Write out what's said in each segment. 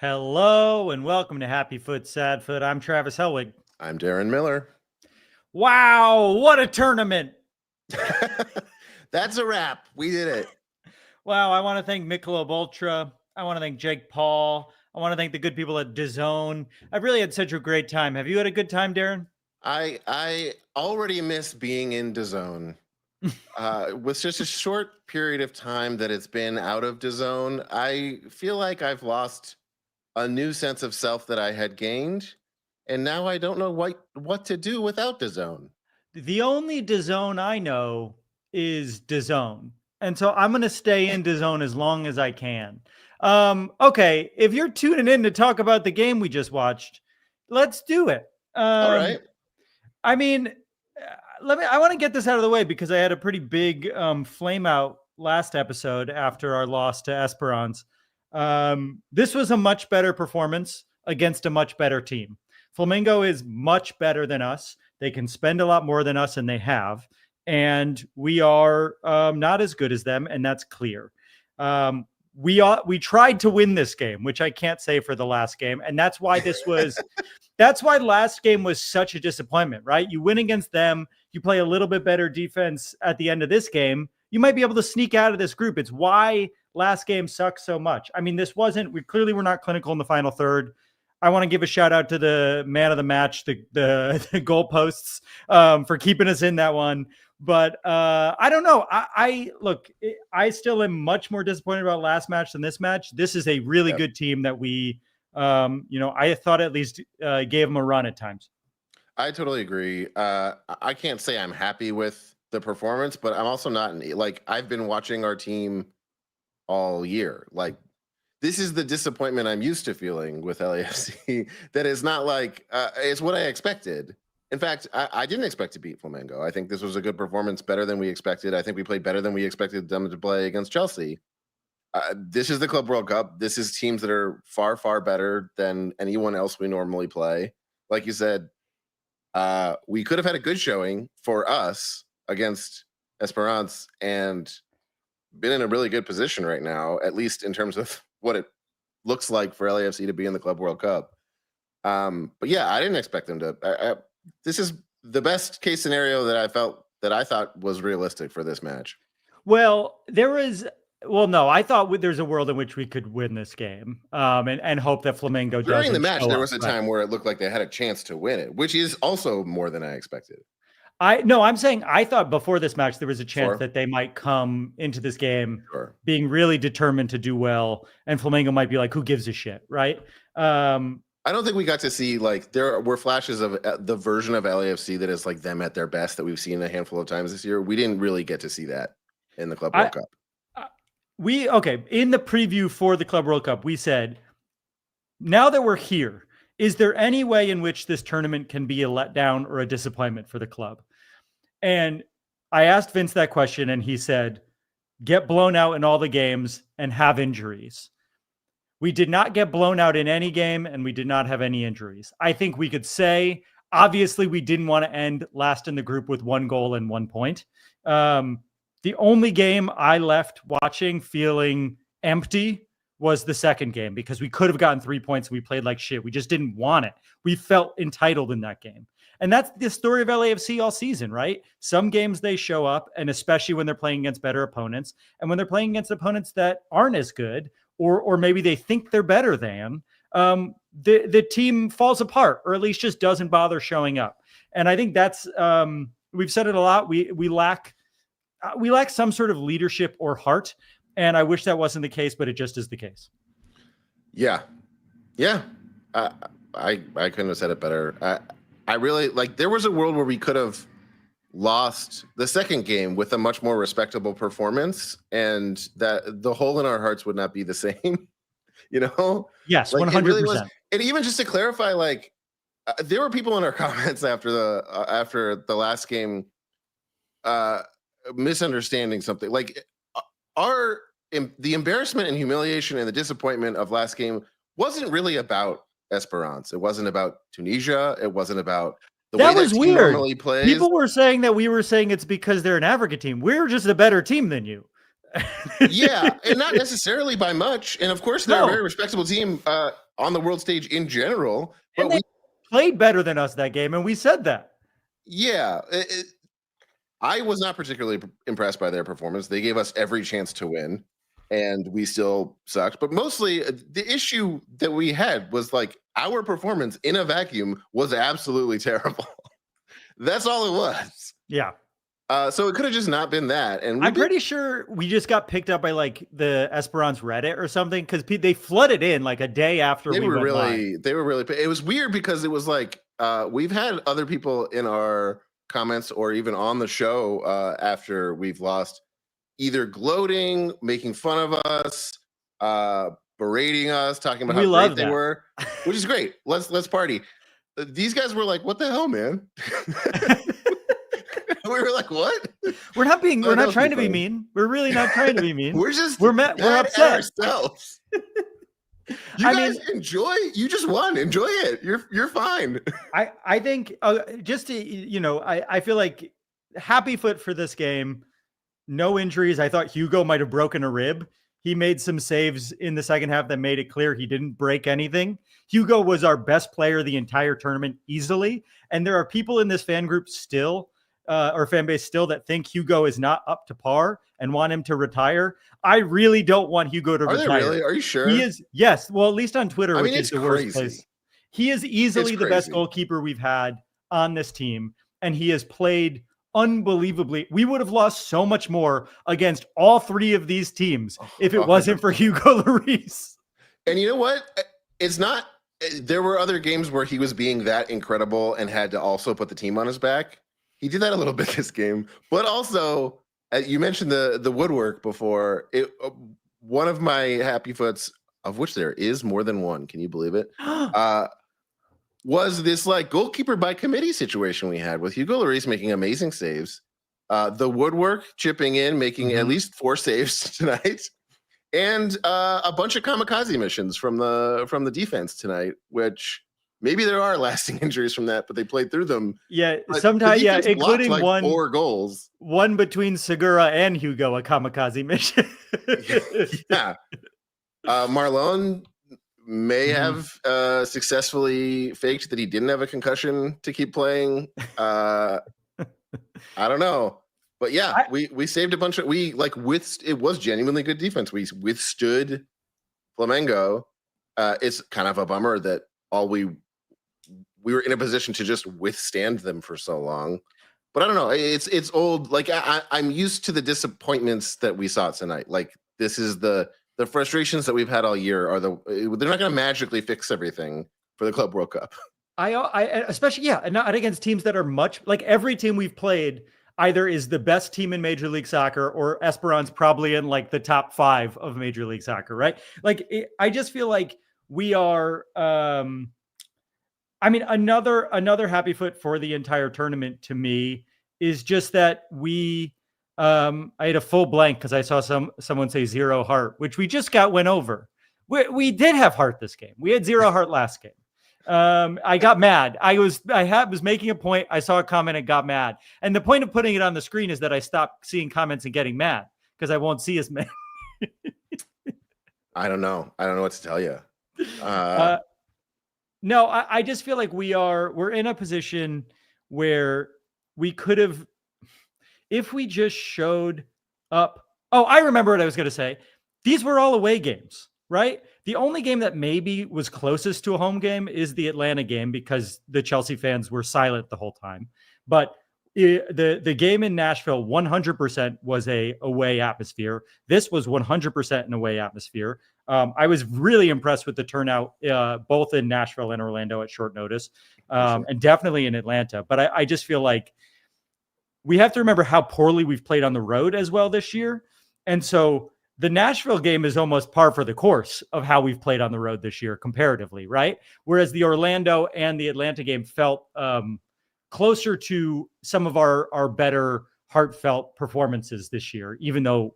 Hello and welcome to Happy Foot, Sad Foot. I'm Travis Helwig. I'm Darren Miller. Wow, what a tournament. That's a wrap. We did it. Wow, I want to thank Michelob Ultra. I want to thank Jake Paul. I want to thank the good people at DAZN. I've really had such a great time. Have you had a good time, Darren? I already miss being in DAZN. With just a short period of time that it's been out of DAZN, I feel like I've lost a new sense of self that I had gained, and now I don't know what to do without DAZN. The only DAZN I know is DAZN. And so I'm going to stay in DAZN as long as I can. Okay, if you're tuning in to talk about the game we just watched, let's do it. All right. I mean, I want to get this out of the way because I had a pretty big flame out last episode after our loss to Esperance. This was a much better performance against a much better team. Flamengo is much better than us. They can spend a lot more than us, and they have. And we are not as good as them, and that's clear. We tried to win this game, which I can't say for the last game, and that's why that's why last game was such a disappointment, right? You win against them, you play a little bit better defense at the end of this game, you might be able to sneak out of this group. It's why last game sucked so much. I mean, we clearly were not clinical in the final third. I want to give a shout out to the man of the match, the goalposts, for keeping us in that one. But I don't know. I still am much more disappointed about last match than this match. This is a really good team that we, I thought at least gave them a run at times. I totally agree. I can't say I'm happy with the performance, but I'm also not I've been watching our team all year. Like, this is the disappointment I'm used to feeling with LAFC. That is not it's what I expected. In fact, I didn't expect to beat Flamengo. I think this was a good performance, better than we expected. I think we played better than we expected them to play against Chelsea. This is the Club World Cup. This is teams that are far, far better than anyone else we normally play. Like you said, we could have had a good showing for us against Esperance and been in a really good position right now, at least in terms of what it looks like for LAFC to be in the Club World Cup. But yeah, I didn't expect them to. This is the best case scenario that I thought was realistic for this match. Well, no, I thought there's a world in which we could win this game and hope that Flamengo doesn't. During the match, there was a time where it looked like they had a chance to win it, which is also more than I expected. I'm saying I thought before this match there was a chance that they might come into this game being really determined to do well, and Flamengo might be like, who gives a shit, right? I don't think we got to see, there were flashes of the version of LAFC that is like them at their best that we've seen a handful of times this year. We didn't really get to see that in the Club World Cup. In the preview for the Club World Cup, we said, now that we're here, is there any way in which this tournament can be a letdown or a disappointment for the club? And I asked Vince that question, and he said, get blown out in all the games and have injuries. We did not get blown out in any game, and we did not have any injuries. I think we could say, obviously, we didn't want to end last in the group with 1 goal and 1 point. The only game I left watching feeling empty was the second game because we could have gotten 3 points and we played like shit. We just didn't want it. We felt entitled in that game. And that's the story of LAFC all season, right? Some games they show up, and especially when they're playing against better opponents, and when they're playing against opponents that aren't as good, or maybe they think they're better than, the team falls apart, or at least just doesn't bother showing up. And I think that's we've said it a lot. We lack some sort of leadership or heart, and I wish that wasn't the case, but it just is the case. Yeah. I couldn't have said it better. I really there was a world where we could have lost the second game with a much more respectable performance, and that the hole in our hearts would not be the same. Yes, 100%. It really was. And even just to clarify, there were people in our comments after the last game misunderstanding something. The embarrassment and humiliation and the disappointment of last game wasn't really about Esperance. It wasn't about Tunisia. It wasn't about the way that team normally plays. People were saying that we were saying it's because they're an Africa team. We're just a better team than you. Yeah, and not necessarily by much. And of course, they're a very respectable team on the world stage in general. But and they played better than us that game, and we said that. Yeah, I was not particularly impressed by their performance. They gave us every chance to win, and we still sucked. But mostly, the issue that we had was like our performance in a vacuum was absolutely terrible. That's all it was. Yeah. So it could have just not been that. And I'm pretty sure we just got picked up by like the Esperance Reddit or something because they flooded in like a day after we went live. They were really. It was weird because it was like we've had other people in our comments or even on the show after we've lost, either gloating, making fun of us, berating us, talking about how great they were, which is great. Let's party. These guys were like, "What the hell, man?" We were like, "What?" We're not trying to be mean. We're really not trying to be mean. We're upset ourselves. You guys enjoy. You just won. Enjoy it. You're fine. I think just to, I feel like happy foot for this game. No injuries. I thought Hugo might have broken a rib. He made some saves in the second half that made it clear he didn't break anything. Hugo was our best player the entire tournament easily. And there are people in this fan group still, or fan base still, that think Hugo is not up to par and want him to retire. I really don't want Hugo to retire. They really? Are you sure? He is. Yes. Well, at least on Twitter, which is the worst place. He is easily the best goalkeeper we've had on this team. And he has played unbelievably. We would have lost so much more against all three of these teams if it wasn't for Hugo Lloris. And you know what? It's not. There were other games where he was being that incredible and had to also put the team on his back. He did that a little bit this game, but also you mentioned the woodwork before. One of my happy foots, of which there is more than one, can you believe it? Was this like goalkeeper by committee situation we had with Hugo Lloris making amazing saves, the woodwork chipping in, making at least 4 saves tonight, and a bunch of kamikaze missions from the defense tonight, which. Maybe there are lasting injuries from that, but they played through them. Yeah, sometimes, including like 4 goals. One between Segura and Hugo, a kamikaze mission. Yeah. Marlon may have successfully faked that he didn't have a concussion to keep playing. I don't know. But yeah, we saved a bunch of it was genuinely good defense. We withstood Flamengo. It's kind of a bummer that we were in a position to just withstand them for so long. But I don't know. It's old. Like I'm used to the disappointments that we saw tonight. Like this is the frustrations that we've had all year they're not going to magically fix everything for the Club World Cup. I especially, not against teams that are much like every team we've played either is the best team in Major League Soccer or Esperance probably in like the top 5 of Major League Soccer, right? Like I just feel like we are, another happy foot for the entire tournament to me is just that I had a full blank because I saw someone say 0 heart, which we just went over. We did have heart this game. We had 0 heart last game. I got mad. I was making a point. I saw a comment and got mad. And the point of putting it on the screen is that I stopped seeing comments and getting mad because I won't see as many. I don't know what to tell you. No, I just feel like we're in a position where we could have, if we just showed up. Oh, I remember what I was going to say. These were all away games, right? The only game that maybe was closest to a home game is the Atlanta game because the Chelsea fans were silent the whole time. But the game in Nashville 100% was a away atmosphere. This was 100% an away atmosphere. I was really impressed with the turnout, both in Nashville and Orlando at short notice, and definitely in Atlanta. But I just feel like we have to remember how poorly we've played on the road as well this year. And so the Nashville game is almost par for the course of how we've played on the road this year comparatively, right? Whereas the Orlando and the Atlanta game felt closer to some of our better heartfelt performances this year, even though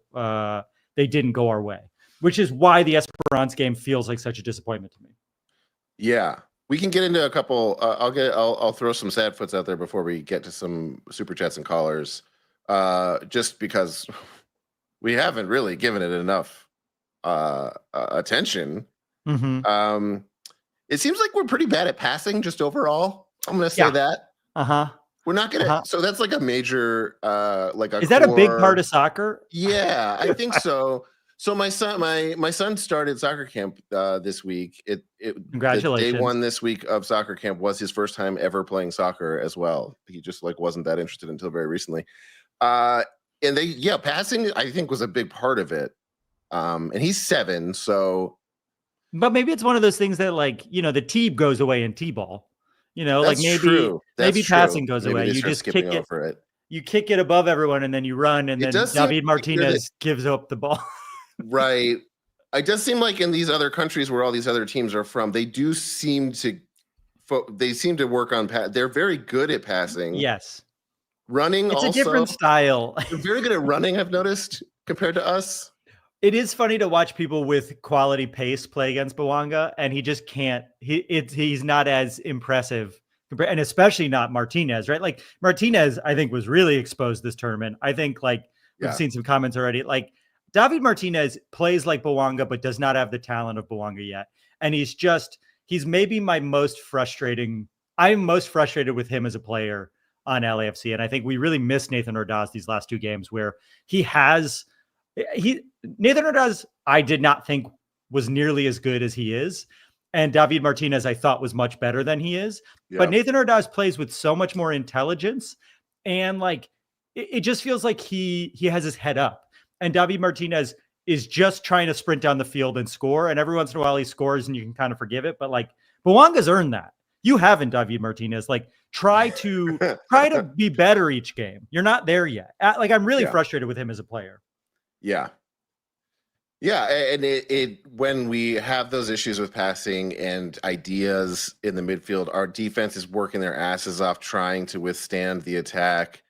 they didn't go our way, which is why the Esperance game feels like such a disappointment to me. Yeah, we can get into a couple. I'll throw some sad foots out there before we get to some super chats and callers, just because we haven't really given it enough attention. Mm-hmm. It seems like we're pretty bad at passing just overall. I'm going to say Yeah. that. Uh-huh. We're not going to. Uh-huh. So that's like a major, like a Is that a big part core. of soccer? Yeah, I think so. So my son started soccer camp this week. The day Congratulations. one this week of soccer camp was his first time ever playing soccer as well. He just like wasn't that interested until very recently. And passing I think was a big part of it. And he's 7, so. But maybe it's one of those things that, like, the T goes away in T-ball. That's like true. maybe passing goes Maybe away. they You start just skipping kick it. over it. You kick it above everyone, and then you run, and It then does seem David like Martinez gives up the ball. Right. It does seem like in these other countries where all these other teams are from, they do seem to work on they're very good at passing. Yes. Running It's also. a different style. They're very good at running, I've noticed, compared to us. It is funny to watch people with quality pace play against Bouanga, and he just can't. He's not as impressive, and especially not Martinez, right? Like Martinez, I think was really exposed this tournament. I think we've seen some comments already. Like David Martinez plays like Bouanga, but does not have the talent of Bouanga yet, and he's maybe my most frustrating. I'm most frustrated with him as a player on LAFC, and I think we really missed Nathan Ordaz these last 2 games where Nathan Ordaz, I did not think was nearly as good as he is. And David Martinez, I thought was much better than he is. Yeah. But Nathan Ordaz plays with so much more intelligence. And it just feels like he has his head up. And David Martinez is just trying to sprint down the field and score. And every once in a while he scores and you can kind of forgive it. But Bouanga's earned that. You haven't, David Martinez. Try to be better each game. You're not there yet. I'm really frustrated with him as a player. Yeah. Yeah, and when we have those issues with passing and ideas in the midfield, our defense is working their asses off trying to withstand the attack,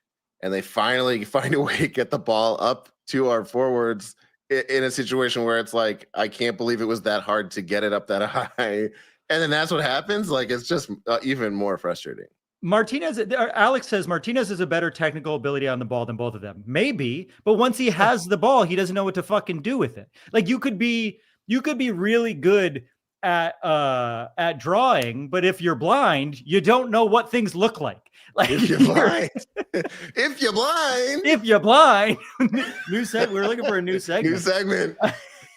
and they finally find a way to get the ball up to our forwards in a situation where it's like, I can't believe it was that hard to get it up that high, and then that's what happens. It's just even more frustrating. Alex says Martinez has a better technical ability on the ball than both of them. Maybe, but once he has the ball, he doesn't know what to fucking do with it. You could be really good at drawing, but if you're blind, you don't know what things look like. If you're blind, if you're blind, new segment. We're looking for a new segment. New segment.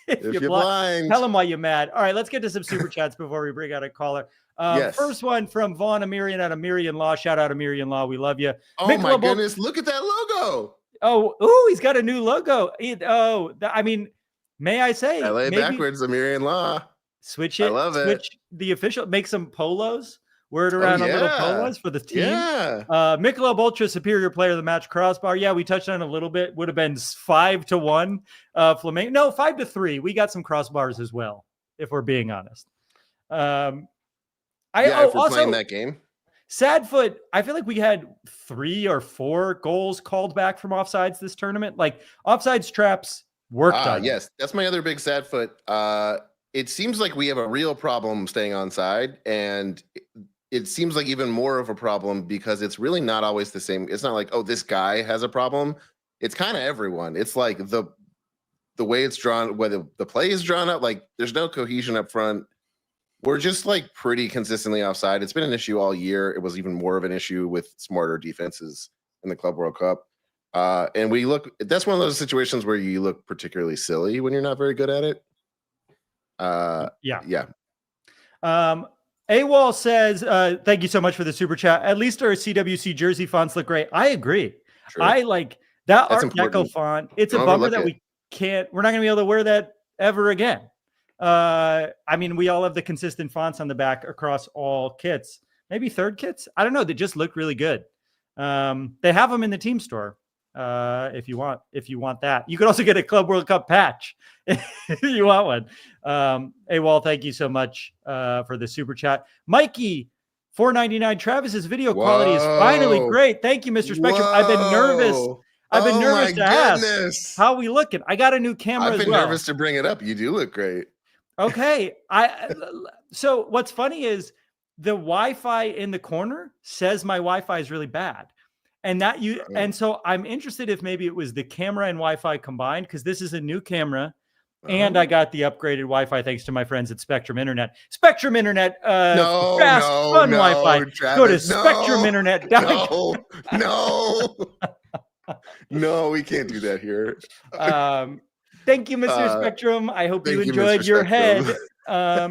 If you're blind, tell them why you're mad. All right, let's get to some super chats before we bring out a caller. Yes. First one from Vaughn Amirian at Amirian Law. Shout out Amirian Law. We love you. Oh my goodness. Look at that logo. Oh, he's got a new logo. May I say? LA backwards, Amirian Law. Switch it. I love it. Switch the official. Make some polos. Wear it around on little polos for the team. Yeah. Michelob Ultra, superior player of the match crossbar. Yeah, we touched on it a little bit. Would have been 5-1. Flamengo. No, 5-3. We got some crossbars as well, if we're being honest. If we're playing that game. Sadfoot, I feel like we had 3 or 4 goals called back from offsides this tournament. Offsides traps worked on. Yes, that's my other big Sadfoot. It seems like we have a real problem staying onside, and it seems like even more of a problem because it's really not always the same. It's not like, oh, this guy has a problem. It's kind of everyone. It's like the way it's drawn, whether the play is drawn up, there's no cohesion up front. We're just pretty consistently offside. It's been an issue all year. It was even more of an issue with smarter defenses in the Club World Cup. And that's one of those situations where you look particularly silly when you're not very good at it. Yeah. AWOL says, thank you so much for the super chat. At least our CWC jersey fonts look great. I agree. True. I like that Art Deco font. It's a bummer that we're not going to be able to wear that ever again. We all have the consistent fonts on the back across all kits, maybe third kits. I don't know. They just look really good. They have them in the team store. If you want that, you could also get a Club World Cup patch if you want one. AWOL, thank you so much, for the super chat. Mikey, $4.99. Travis's video quality is finally great. Thank you, Mr. Spectrum. I've been nervous. I've been nervous to ask how we looking. I got a new camera. I've been nervous to bring it up. You do look great. Okay. So what's funny is the Wi-Fi in the corner says my Wi-Fi is really bad. And so I'm interested if maybe it was the camera and Wi-Fi combined, because this is a new camera. And I got the upgraded Wi-Fi thanks to my friends at Spectrum Internet. Spectrum Internet, fast, fun Wi-Fi. Travis, go to spectruminternet.com. No, we can't do that here. Thank you, Mr. Spectrum. I hope you enjoyed your head. I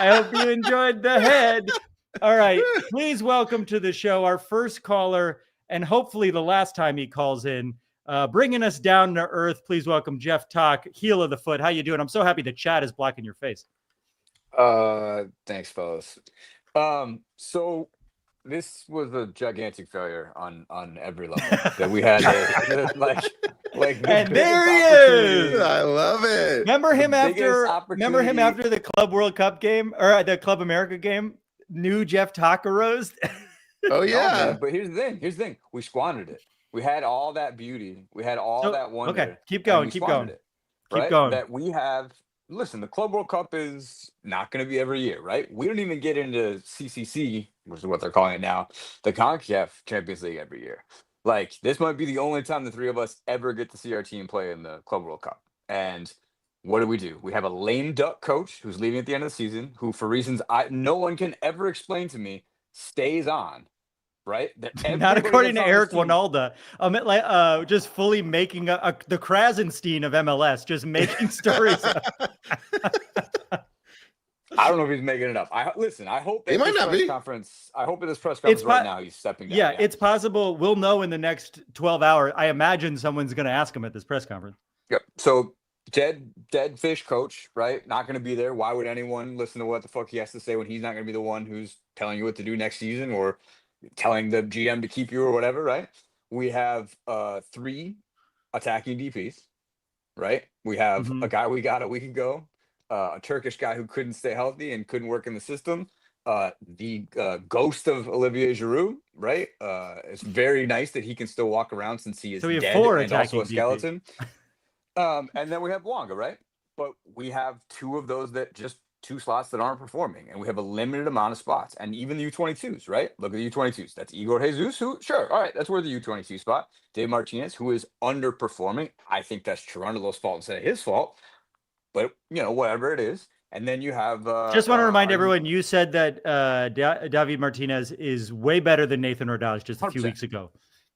hope you enjoyed the head. All right, please welcome to the show our first caller, and hopefully the last time he calls in. Bringing us down to earth, please welcome Jeff Talk, heel of the foot. How you doing? I'm so happy the chat is blocking your face. Thanks, fellas. So this was a gigantic failure on every level that we had. And there he is. I love it. Remember him after the Club World Cup game or the Club America game? New Jeff Talk arose. Oh yeah. No, but here's the thing. We squandered it. We had all that beauty. We had all that wonder. Okay, keep going. Keep going. That we have. Listen, the Club World Cup is not going to be every year, right? We don't even get into CCC, which is what they're calling it now, the CONCACAF Champions League every year. Like, this might be the only time the three of us ever get to see our team play in the Club World Cup. And what do? We have a lame duck coach who's leaving at the end of the season, who, for reasons no one can ever explain to me, stays on. Right? Not according to Eric Winalda. Just fully making the Krasenstein of MLS, just making stories. I don't know if he's making it up. I hope he might not be. I hope at this press conference right now he's stepping down. Yeah, it's possible. We'll know in the next 12 hours. I imagine someone's going to ask him at this press conference. Yep. So dead fish coach, right? Not going to be there. Why would anyone listen to what the fuck he has to say when he's not going to be the one who's telling you what to do next season or telling the GM to keep you or whatever, right? We have 3 attacking DPs, right? We have a guy we got a week ago, a Turkish guy who couldn't stay healthy and couldn't work in the system, the ghost of Olivier Giroud, right? It's very nice that he can still walk around since he is dead 4 and also a DPs. skeleton. And then we have Wonga, right? But we have 2 of those that just 2 slots that aren't performing, and we have a limited amount of spots. And even the U22s, right? Look at the U22s. That's Igor Jesus, who, sure, all right, that's worth the U22 spot. Dave Martinez, who is underperforming. I think that's Cherundolo's fault instead of his fault. But, whatever it is. And then you have... just want to remind everyone, you said that David Martinez is way better than Nathan Ordaz just a few 100%. weeks ago.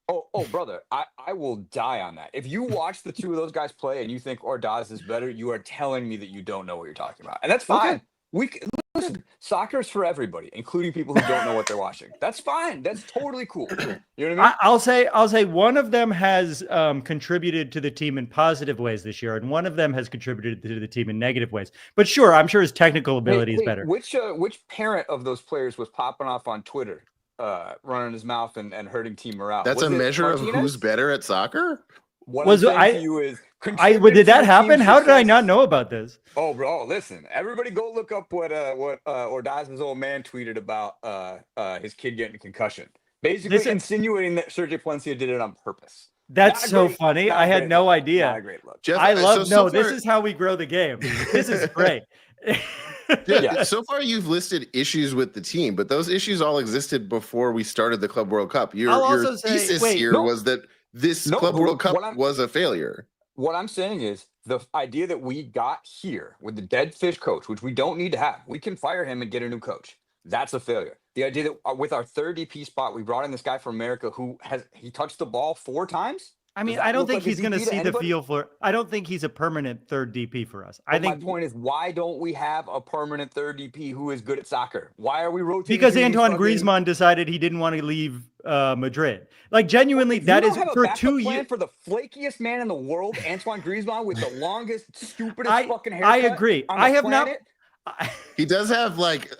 Oh, brother, I will die on that. If you watch the 2 of those guys play and you think Ordaz is better, you are telling me that you don't know what you're talking about. And that's fine. Okay. Listen, soccer is for everybody, including people who don't know what they're watching. That's fine. That's totally cool. You know what I mean? I'll say one of them has contributed to the team in positive ways this year, and one of them has contributed to the team in negative ways. But sure, I'm sure his technical ability is better. Which parent of those players was popping off on Twitter? Running his mouth and hurting team morale. That's a measure of who's better at soccer. What I'm saying to you is, did that happen? How did I not know about this? Oh, bro, listen! Everybody, go look up what Ordaz's old man tweeted about his kid getting a concussion. Basically, insinuating that Sergio Palencia did it on purpose. That's so funny. I had no idea. Not a great look. Jeff, I love this is how we grow the game. This is great. Yeah. So far, you've listed issues with the team, but those issues all existed before we started the Club World Cup. Your thesis was that this Club World Cup was a failure. What I'm saying is the idea that we got here with the dead fish coach, which we don't need to have. We can fire him and get a new coach. That's a failure. The idea that with our 3rd DP spot, we brought in this guy from America who he touched the ball 4 times. I mean, I don't think he's going to see the feel for. I don't think he's a permanent 3rd DP for us. I think my point is, why don't we have a permanent 3rd DP who is good at soccer? Why are we rotating? Because Antoine Griezmann decided he didn't want to leave Madrid. Like, genuinely, that is for 2 years. For the flakiest man in the world, Antoine Griezmann, with the longest, stupidest fucking haircut. I agree. I have planet. He does have like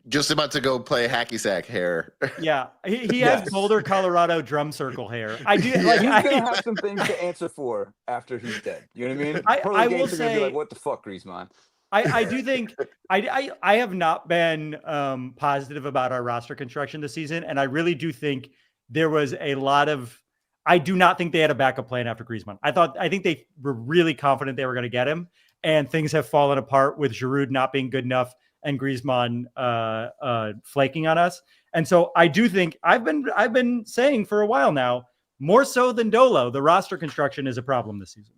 just about to go play hacky sack hair. Yeah, he has Boulder, Colorado drum circle hair. I do. He's gonna have some things to answer for after he's dead. You know what I mean? I will say, gonna be like, what the fuck, Griezmann? I do think I have not been positive about our roster construction this season, and I really do think there was a lot of. I do not think they had a backup plan after Griezmann. I think they were really confident they were going to get him, and things have fallen apart with Giroud not being good enough. and Griezmann flaking on us. And so I do think I've been saying for a while now, more so than Dolo, the roster construction is a problem this season.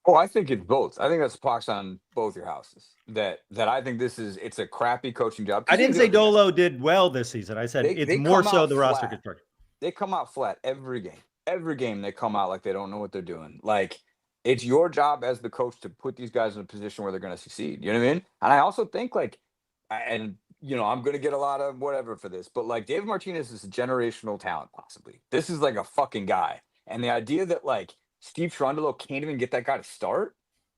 Oh, I think it's both. I think that's pox on both your houses. That I think it's a crappy coaching job. I didn't say Dolo did well this season. I said it's more so the roster construction. They come out flat every game. Every game they come out like they don't know what they're doing. Like, it's your job as the coach to put these guys in a position where they're going to succeed. You know what I mean? And I also think I'm going to get a lot of whatever for this, but like David Martinez is a generational talent, possibly. This is like a fucking guy. And the idea that like Steve Cherundolo can't even get that guy to start,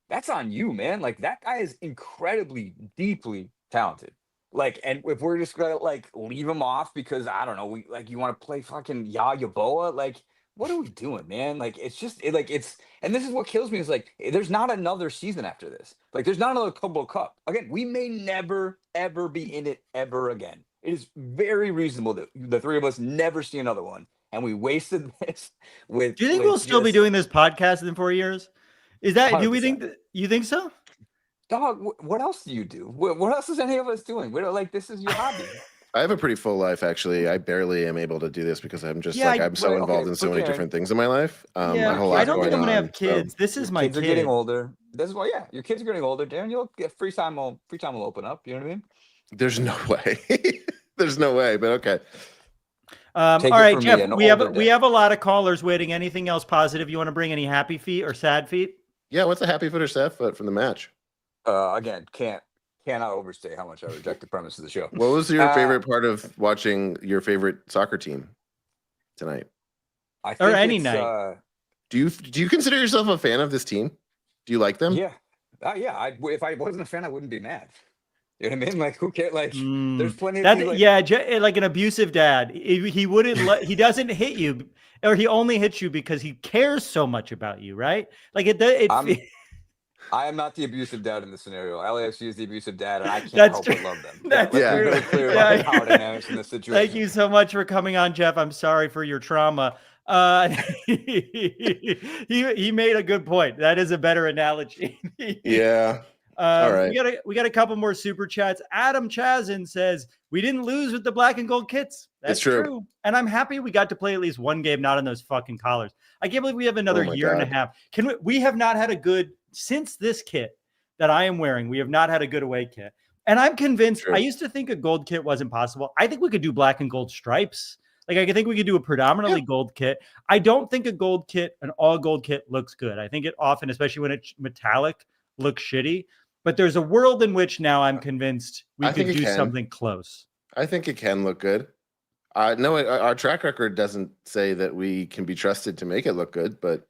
that's on you, man. Like, that guy is incredibly, deeply talented. Like, and if we're just gonna like leave him off because I don't know, you want to play fucking Yaya Boa, like, what are we doing, man? Like, it's just and this is what kills me is like, there's not another season after this. Like, there's not another Club Cup. Again, we may never ever be in it ever again. It is very reasonable that the three of us never see another one, and we wasted this with. Do you think we'll still be doing this podcast in 4 years? Is that 100%. Do we think you think so? Dog, what else do you do? What else is any of us doing? We don't, like, this is your hobby. I have a pretty full life, actually. I barely am able to do this because I'm just I'm so involved in so many different things in my life. I don't think I'm going to have kids. This is my kids are getting older. This is why, your kids are getting older. Darren, you'll get free time will open up. You know what I mean? There's no way. There's no way, but okay. All right, Jeff, we have a lot of callers waiting. Anything else positive you want to bring? Any happy feet or sad feet? Yeah, what's a happy foot or sad foot from the match? Again, cannot overstate how much I reject the premise of the show. What was your favorite part of watching your favorite soccer team tonight? Or any night? Do you consider yourself a fan of this team? Do you like them? Yeah. If I wasn't a fan, I wouldn't be mad. You know what I mean? Like, who cares? Like, there's plenty of things, like an abusive dad. He wouldn't he doesn't hit you, or he only hits you because he cares so much about you, right? Like I am not the abusive dad in this scenario. LAFC is the abusive dad, and I can't help but love them. That's very clear about the power dynamics in this situation. Thank you so much for coming on, Jeff. I'm sorry for your trauma. He made a good point. That is a better analogy. Yeah. All right. We got a couple more super chats. Adam Chazin says we didn't lose with the black and gold kits. That's true. And I'm happy we got to play at least one game not in those fucking collars. I can't believe we have another year and a half. We have not had a good since this kit that I am wearing. We have not had a good away kit. And I'm convinced I used to think a gold kit wasn't possible. I think we could do black and gold stripes. Like, I think we could do a predominantly gold kit. I don't think an all gold kit looks good. I think it often, especially when it's metallic, looks shitty. But there's a world in which now I'm convinced we could do something close. I think it can look good. No, our track record doesn't say that we can be trusted to make it look good, but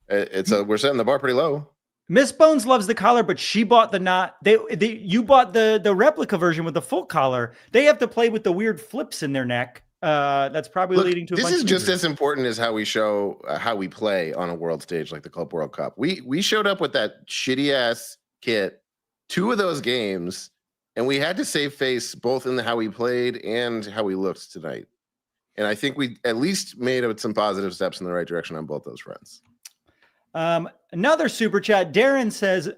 we're setting the bar pretty low. Miss Bones loves the collar, but she bought you bought the replica version with the full collar. They have to play with the weird flips in their neck. That's probably leading to a bunch of This is just as important as how we show how we play on a world stage like the Club World Cup. We showed up with that shitty ass kit 2 of those games, and we had to save face both in how we played and how we looked tonight. And I think we at least made some positive steps in the right direction on both those fronts. Another super chat. Darren says,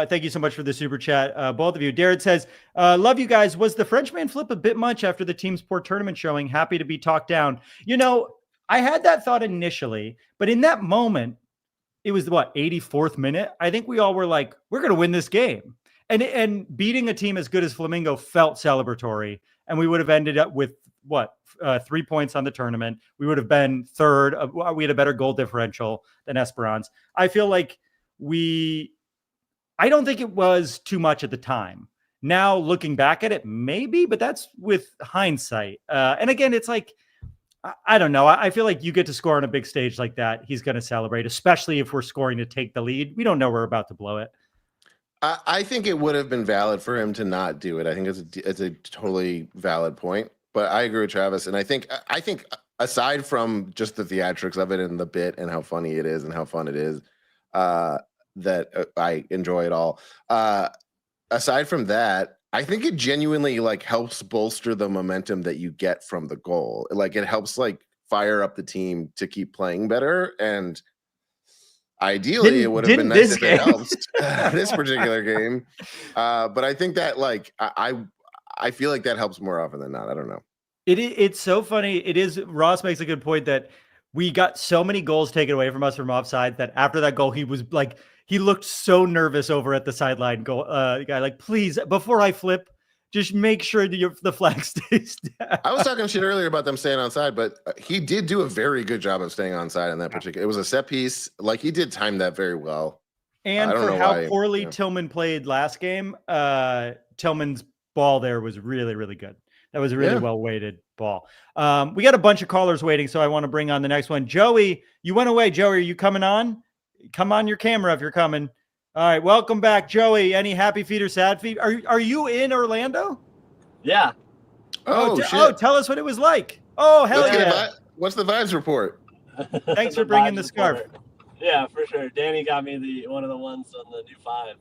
thank you so much for the super chat, both of you. Darren says, love you guys. Was the Frenchman flip a bit much after the team's poor tournament showing? Happy to be talked down. You know, I had that thought initially, but in that moment, it was 84th minute. I think we all were like, we're going to win this game. And beating a team as good as Flamengo felt celebratory. And we would have ended up with 3 points on the tournament. We would have been third. We had a better goal differential than Esperance. I feel like I don't think it was too much at the time. Now looking back at it, maybe, but that's with hindsight. And again, it's like, I don't know. I feel like you get to score on a big stage like that. He's going to celebrate, especially if we're scoring to take the lead. We don't know we're about to blow it. I think it would have been valid for him to not do it. I think it's a totally valid point. But I agree with Travis, and I think aside from just the theatrics of it and the bit and how funny it is and how fun it is, that I enjoy it all. Aside from that, I think it genuinely helps bolster the momentum that you get from the goal. It helps fire up the team to keep playing better. And Ideally, it would have been nice if it game. helped this particular game. But I think that like I feel like that helps more often than not. I don't know. It's so funny. It is. Ross makes a good point that we got so many goals taken away from us from offside that after that goal, he was like, he looked so nervous over at the sideline. Guy, like, please, before I flip, just make sure that the flag stays down. I was talking shit earlier about them staying onside, but he did do a very good job of staying onside in that particular. It was a set piece. Like he did time that very well. And for how poorly Tillman played last game, Tillman's ball there was really, really good. That was a really well-weighted ball. We got a bunch of callers waiting, so I want to bring on the next one. Joey, you went away. Joey, are you coming on? Come on your camera if you're coming. All right, welcome back, Joey. Any happy feet or sad feet? Are you in Orlando? Yeah. Oh, shit. Oh, tell us what it was like. Oh, hell yeah. What's the vibes report? Thanks for bringing the scarf. Yeah, for sure. Danny got me one of the ones on the new 5.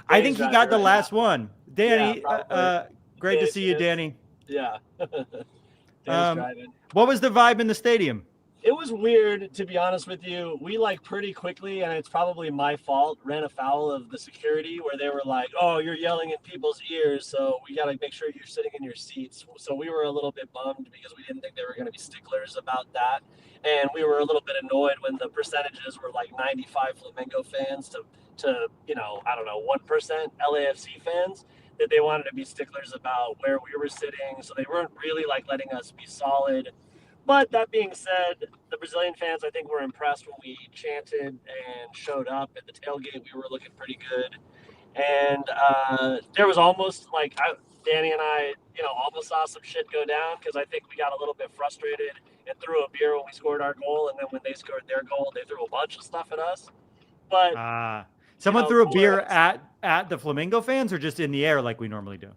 I think he got the last one. Danny, great to see you, is. Danny. Yeah. What was the vibe in the stadium? It was weird, to be honest with you. We pretty quickly, and it's probably my fault, ran afoul of the security where they were like, oh, you're yelling in people's ears, so we got to make sure you're sitting in your seats. So we were a little bit bummed because we didn't think they were going to be sticklers about that. And we were a little bit annoyed when the percentages were like 95 Flamengo fans to I don't know, 1% LAFC fans, that they wanted to be sticklers about where we were sitting. So they weren't really letting us be solid. But that being said, the Brazilian fans, I think, were impressed when we chanted and showed up at the tailgate. We were looking pretty good. And there was almost Danny and I, almost saw some shit go down because I think we got a little bit frustrated and threw a beer when we scored our goal. And then when they scored their goal, they threw a bunch of stuff at us. But someone threw a beer at the Flamengo fans or just in the air like we normally do?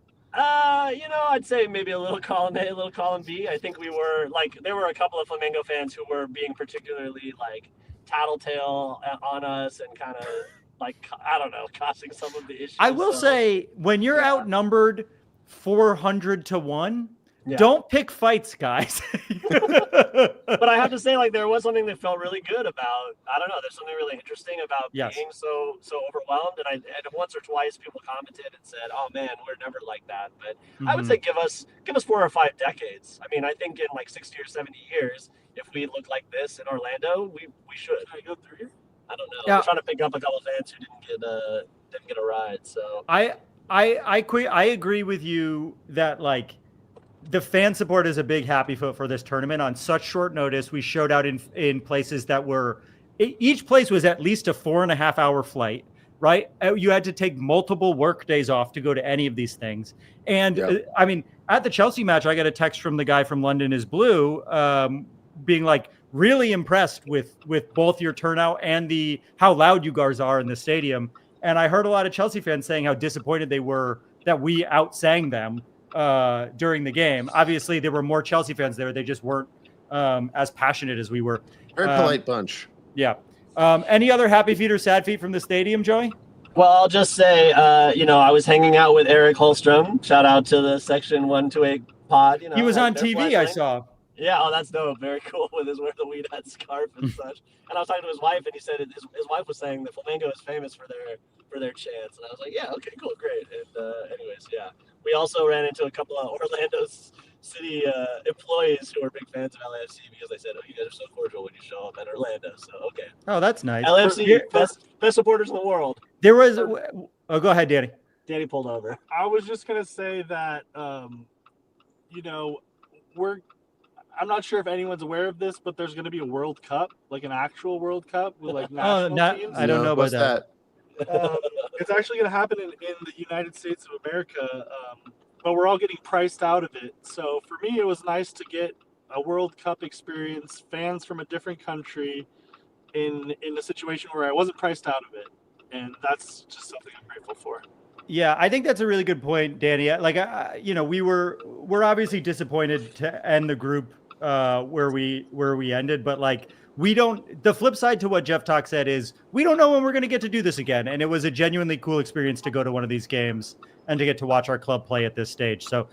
I'd say maybe a little column A, a little column B. I think we were there were a couple of Flamengo fans who were being particularly tattletale on us and kind of I don't know, causing some of the issues. I will say when you're outnumbered 400-1, don't pick fights, guys. But I have to say, there was something that felt really good about, I don't know, there's something really interesting about being so overwhelmed. And once or twice people commented and said, oh man, we're never like that. But I would say give us 4 or 5 decades. I mean, I think in 60 or 70 years, if we look like this in Orlando, we should. Can I go through here? I don't know. Yeah. I'm trying to pick up a couple of fans who didn't get a ride. So I agree with you that the fan support is a big happy foot for this tournament. On such short notice, we showed out in places that were, each place was at least a 4.5-hour flight, right? You had to take multiple work days off to go to any of these things. And I mean, at the Chelsea match, I got a text from the guy from London is Blue being really impressed with both your turnout and how loud you guys are in the stadium. And I heard a lot of Chelsea fans saying how disappointed they were that we outsang them during the game. Obviously, there were more Chelsea fans there. They just weren't as passionate as we were. Very polite bunch. Yeah. Any other happy feet or sad feet from the stadium, Joey? Well, I'll just say, I was hanging out with Eric Holstrom. Shout out to the Section 128 pod. He was on TV, I saw. Yeah, oh, that's dope. Very cool with his wear the weed hat scarf and such. And I was talking to his wife, and he said his wife was saying that Flamengo is famous for their chants. And I was like, yeah, okay, cool, great. And anyways, yeah. We also ran into a couple of Orlando City employees who are big fans of LAFC because they said, oh, you guys are so cordial when you show up at Orlando. So, okay. Oh, that's nice. LAFC, best supporters in the world. There was go ahead, Danny. Danny pulled over. I was just going to say that, I'm not sure if anyone's aware of this, but there's going to be a World Cup, an actual World Cup with national teams. I don't know about that. It's actually going to happen in the United States of America, but we're all getting priced out of it. So for me, it was nice to get a World Cup experience, fans from a different country in a situation where I wasn't priced out of it. And that's just something I'm grateful for. Yeah, I think that's a really good point, Danny. We're obviously disappointed to end the group where we ended, but the flip side to what Jeff Talk said is we don't know when we're going to get to do this again. And it was a genuinely cool experience to go to one of these games and to get to watch our club play at this stage. So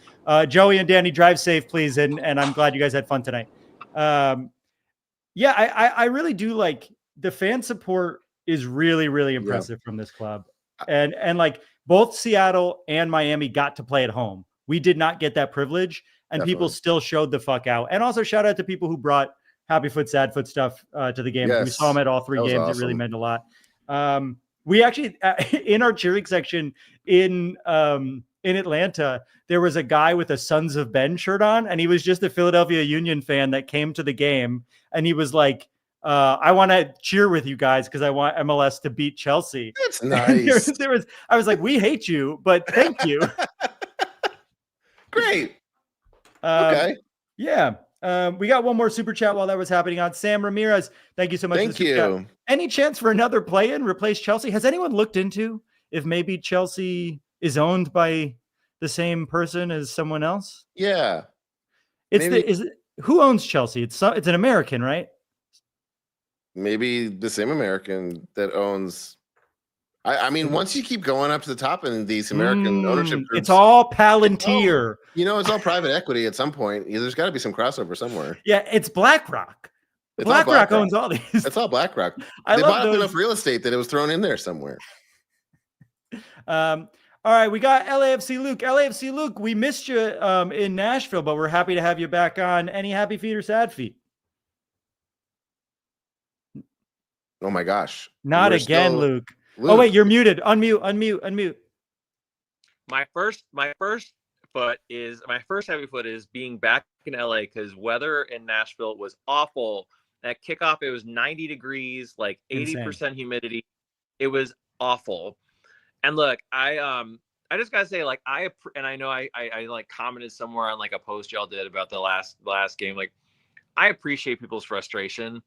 Joey and Danny, drive safe, please. And I'm glad you guys had fun tonight. I really do the fan support is really, really impressive from this club. And like both Seattle and Miami got to play at home. We did not get that privilege, and people still showed the fuck out. And also shout out to people who brought happy foot, sad foot stuff to the game. Yes. We saw them at all 3 games. Awesome. It really meant a lot. We actually, in our cheering section in Atlanta, there was a guy with a Sons of Ben shirt on, and he was just a Philadelphia Union fan that came to the game. And he was like, I want to cheer with you guys because I want MLS to beat Chelsea. That's nice. I was like, we hate you, but thank you. Great. Okay. Yeah. We got one more super chat while that was happening on Sam Ramirez. Thank you so much. Thank you. Any chance for another play-in, replace Chelsea? Has anyone looked into if maybe Chelsea is owned by the same person as someone else? Yeah. Who owns Chelsea? It's an American, right? Maybe the same American that owns. I mean, once you keep going up to the top in these American ownership groups, it's all Palantir. It's all private equity at some point. There's got to be some crossover somewhere. Yeah, it's BlackRock. BlackRock owns all these. It's all BlackRock. They bought up enough real estate that it was thrown in there somewhere. All right, we got LAFC Luke. LAFC Luke, we missed you in Nashville, but we're happy to have you back on. Any happy feet or sad feet? Oh my gosh. Not again, Luke. Oh wait, you're muted. Unmute. My first happy foot is being back in LA because weather in Nashville was awful. At kickoff, it was 90 degrees, like 80% humidity. It was awful. And look, I just gotta say, like, I know I like commented somewhere on like a post y'all did about the last game. Like, I appreciate people's frustration.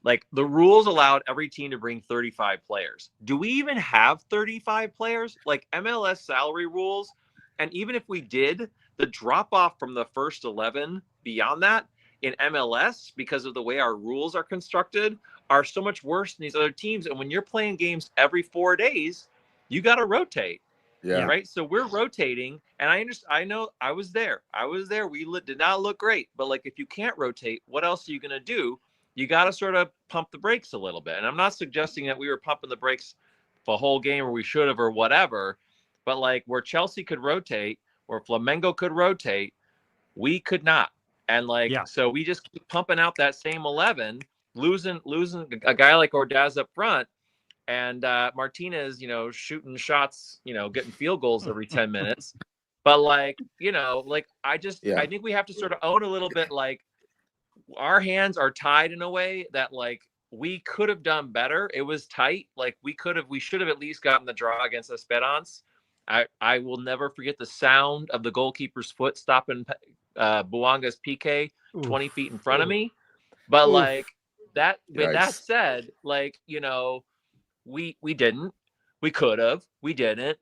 Like, the rules allowed every team to bring 35 players. Do we even have 35 players? Like, MLS salary rules, and even if we did, the drop-off from the first 11 beyond that in MLS, because of the way our rules are constructed, are so much worse than these other teams. And when you're playing games every 4 days, you got to rotate. Yeah. Right. So we're rotating, and I know I was there. We did not look great, but like, if you can't rotate, what else are you going to do? You got to sort of pump the brakes a little bit. And I'm not suggesting that we were pumping the brakes the whole game or we should have or whatever, but like where Chelsea could rotate, where Flamengo could rotate, we could not. And so we just keep pumping out that same 11, losing a guy like Ordaz up front, and Martinez, shooting shots, getting field goals every 10 minutes. But I think we have to sort of own a little bit, like, our hands are tied in a way that, like, we could have done better. It was tight. Like, we should have at least gotten the draw against Esperance. I will never forget the sound of the goalkeeper's foot stopping Buanga's PK 20 feet in front of me. But that said, we didn't. We could have. We didn't.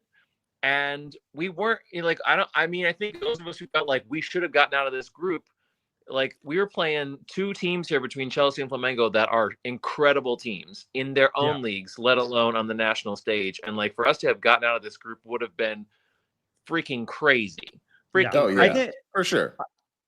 And we weren't I think those of us who felt like we should have gotten out of this group, like, we were playing two teams here between Chelsea and Flamengo that are incredible teams in their own leagues, let alone on the national stage. And like, for us to have gotten out of this group would have been freaking crazy. Crazy. For sure.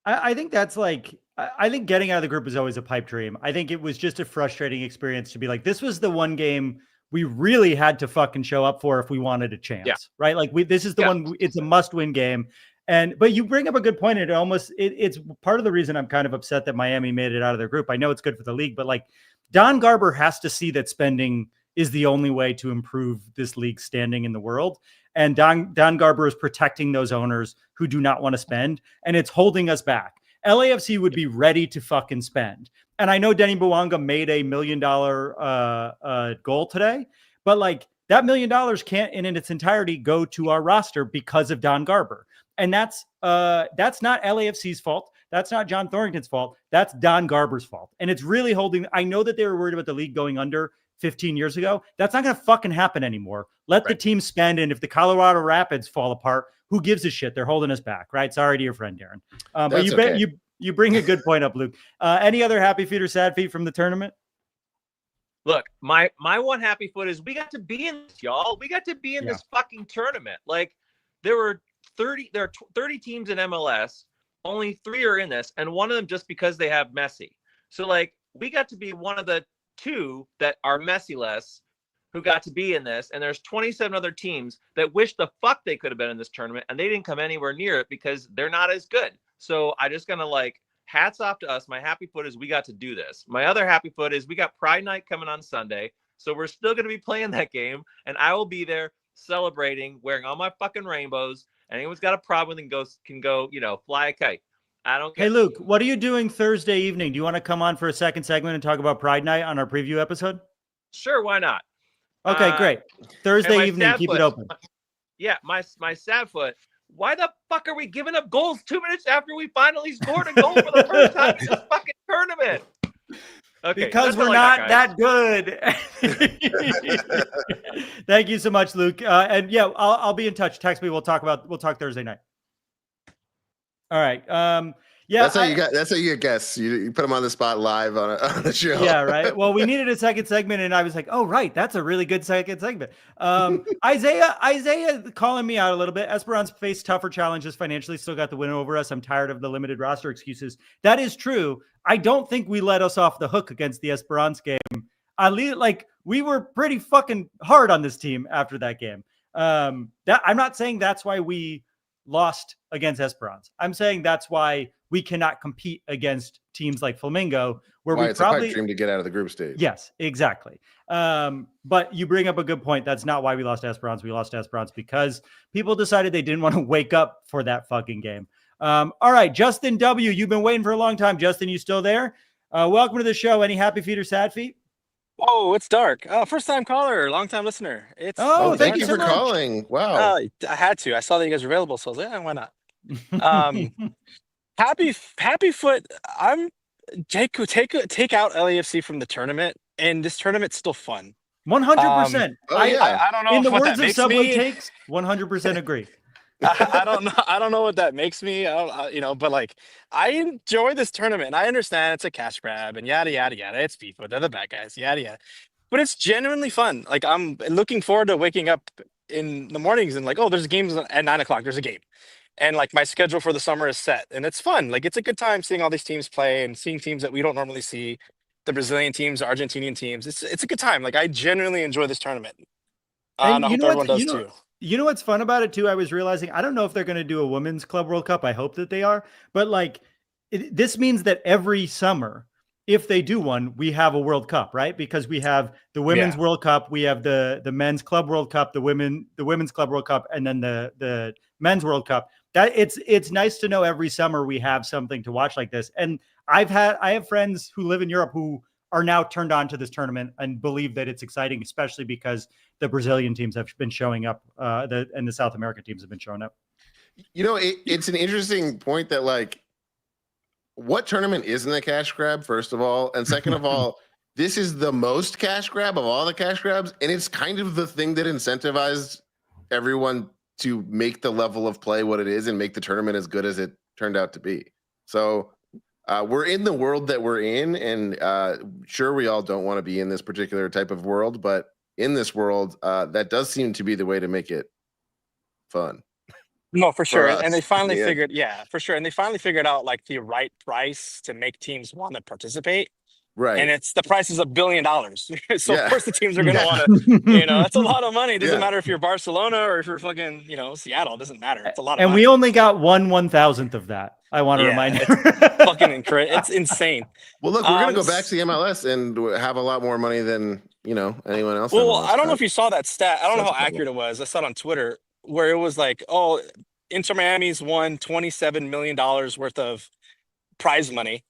I think that's like, I think getting out of the group is always a pipe dream. I think it was just a frustrating experience to be like, this was the one game we really had to fucking show up for if we wanted a chance, right? Like, this is the one, it's a must-win game. But you bring up a good point. It's part of the reason I'm kind of upset that Miami made it out of their group. I know it's good for the league, but like, Don Garber has to see that spending is the only way to improve this league's standing in the world. And Don Garber is protecting those owners who do not want to spend, and it's holding us back. LAFC would be ready to fucking spend. And I know Denny Buanga made $1 million goal today, but like, that $1 million can't in its entirety go to our roster because of Don Garber. And that's not LAFC's fault. That's not John Thornton's fault. That's Don Garber's fault. And it's really holding. I know that they were worried about the league going under 15 years ago. That's not going to fucking happen anymore. Let the team spend. And if the Colorado Rapids fall apart, who gives a shit? They're holding us back, right? Sorry to your friend, Darren. But you bring a good point up, Luke. Any other happy feet or sad feet from the tournament? Look, my one happy foot is we got to be in this, y'all. We got to be in this fucking tournament. Like, there are 30 teams in MLS. Only 3 are in this, and one of them just because they have Messi. So like, we got to be one of the 2 that are messy less who got to be in this, and there's 27 other teams that wish the fuck they could have been in this tournament, and they didn't come anywhere near it because they're not as good. So I just gonna like hats off to us. My happy foot is we got to do this. My other happy foot is we got Pride Night coming on Sunday, so we're still gonna be playing that game, and I will be there celebrating, wearing all my fucking rainbows. Anyone's got a problem and can go, fly a kite. I don't care. Hey, Luke, what are you doing Thursday evening? Do you want to come on for a second segment and talk about Pride Night on our preview episode? Sure, why not? Okay, great. Thursday evening, keep it open. Yeah, my sad foot. Why the fuck are we giving up goals 2 minutes after we finally scored a goal for the first time in this fucking tournament? Okay, because we're not that good. Thank you so much, Luke. And yeah, I'll be in touch. Text me. We'll talk Thursday night. All right. Yeah, that's how you get guests. You put them on the spot live on the show. Yeah, right. Well, we needed a second segment, and I was like, "Oh, right, that's a really good second segment." Isaiah, calling me out a little bit. Esperance faced tougher challenges financially, still got the win over us. I'm tired of the limited roster excuses. That is true. I don't think we let us off the hook against the Esperance game. We were pretty fucking hard on this team after that game. I'm not saying that's why we lost against Esperance. I'm saying that's why we cannot compete against teams like Flamengo, where it's a pipe dream to get out of the group stage. Yes, exactly. But you bring up a good point. That's not why we lost to Esperance. We lost to Esperance because people decided they didn't want to wake up for that fucking game. All right, Justin W., you've been waiting for a long time. Justin, you still there? Welcome to the show. Any happy feet or sad feet? Oh, it's dark. First time caller, long time listener. Thank you for calling. Wow. I had to. I saw that you guys were available, so I was like, why not? Happy foot. I'm take out LAFC from the tournament, and this tournament's still fun. 100%. I don't know. In the what words that of makes Subway me. Takes, 100% agree. I don't know. I don't know what that makes me. But like, I enjoy this tournament. I understand it's a cash grab and yada yada yada. It's FIFA. They're the bad guys. Yada yada. But it's genuinely fun. Like, I'm looking forward to waking up in the mornings and like, oh, there's games at 9:00. There's a game, and like my schedule for the summer is set, and it's fun. Like, it's a good time seeing all these teams play and seeing teams that we don't normally see, the Brazilian teams, the Argentinian teams. It's a good time. Like, I genuinely enjoy this tournament. And I hope everyone does too. You know what's fun about it too? I was realizing, I don't know if they're going to do a Women's Club World Cup. I hope that they are. But like, this means that every summer, if they do one, we have a World Cup, right? Because we have the Women's World Cup, we have the Men's Club World Cup, the Women's Club World Cup, and then the Men's World Cup. That it's nice to know every summer we have something to watch like this. And I have friends who live in Europe who are now turned on to this tournament and believe that it's exciting, especially because the Brazilian teams have been showing up, and the South American teams have been showing up. It's an interesting point that, like, what tournament isn't a cash grab, first of all? And second of all, this is the most cash grab of all the cash grabs. And it's kind of the thing that incentivized everyone to make the level of play what it is and make the tournament as good as it turned out to be. So we're in the world that we're in, and sure, we all don't want to be in this particular type of world, but in this world, that does seem to be the way to make it fun. No, for sure. And they finally figured, for sure. And they finally figured out like the right price to make teams want to participate. Right. And it's the price is $1 billion. So of course the teams are going to want to, that's a lot of money. It doesn't matter if you're Barcelona or if you're fucking, Seattle. It doesn't matter. It's a lot of money. And we only got 1/1000th of that. I want to remind you. It's fucking incredible. It's insane. Well, look, we're going to go back to the MLS and have a lot more money than, anyone else. Well, I don't know if you saw that stat. I don't know how accurate it was. I saw it on Twitter where it was like, oh, Inter Miami's won $27 million worth of prize money.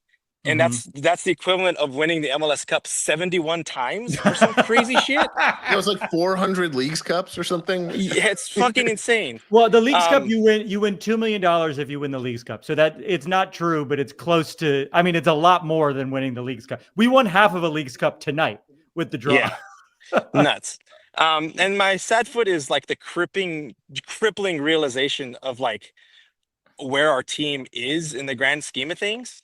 And that's the equivalent of winning the MLS Cup 71 times or some crazy shit. It was like 400 Leagues Cups or something. Yeah, it's fucking insane. Well, the Leagues Cup, you win $2 million if you win the Leagues Cup. So that it's not true, but it's close to. I mean, it's a lot more than winning the Leagues Cup. We won half of a Leagues Cup tonight with the draw. Yeah. Nuts. And my sad foot is like the crippling realization of like where our team is in the grand scheme of things.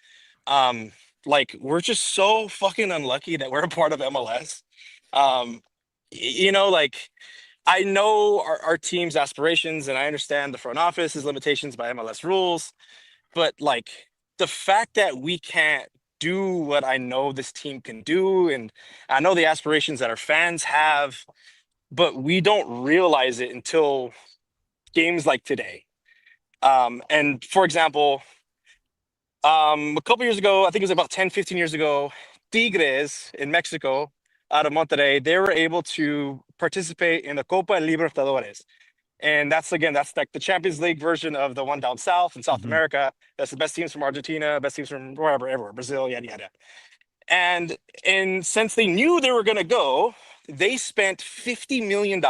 Like, we're just so fucking unlucky that we're a part of MLS. Like, I know our team's aspirations, and I understand the front office's limitations by MLS rules, but like the fact that we can't do what I know this team can do, and I know the aspirations that our fans have, but we don't realize it until games like today. And for example, a couple years ago, I think it was about 10, 15 years ago, Tigres in Mexico, out of Monterrey, they were able to participate in the Copa Libertadores. And that's like the Champions League version of the one down south in South America. That's the best teams from Argentina, best teams from wherever, everywhere, Brazil, yada, yada. And since they knew they were going to go, they spent $50 million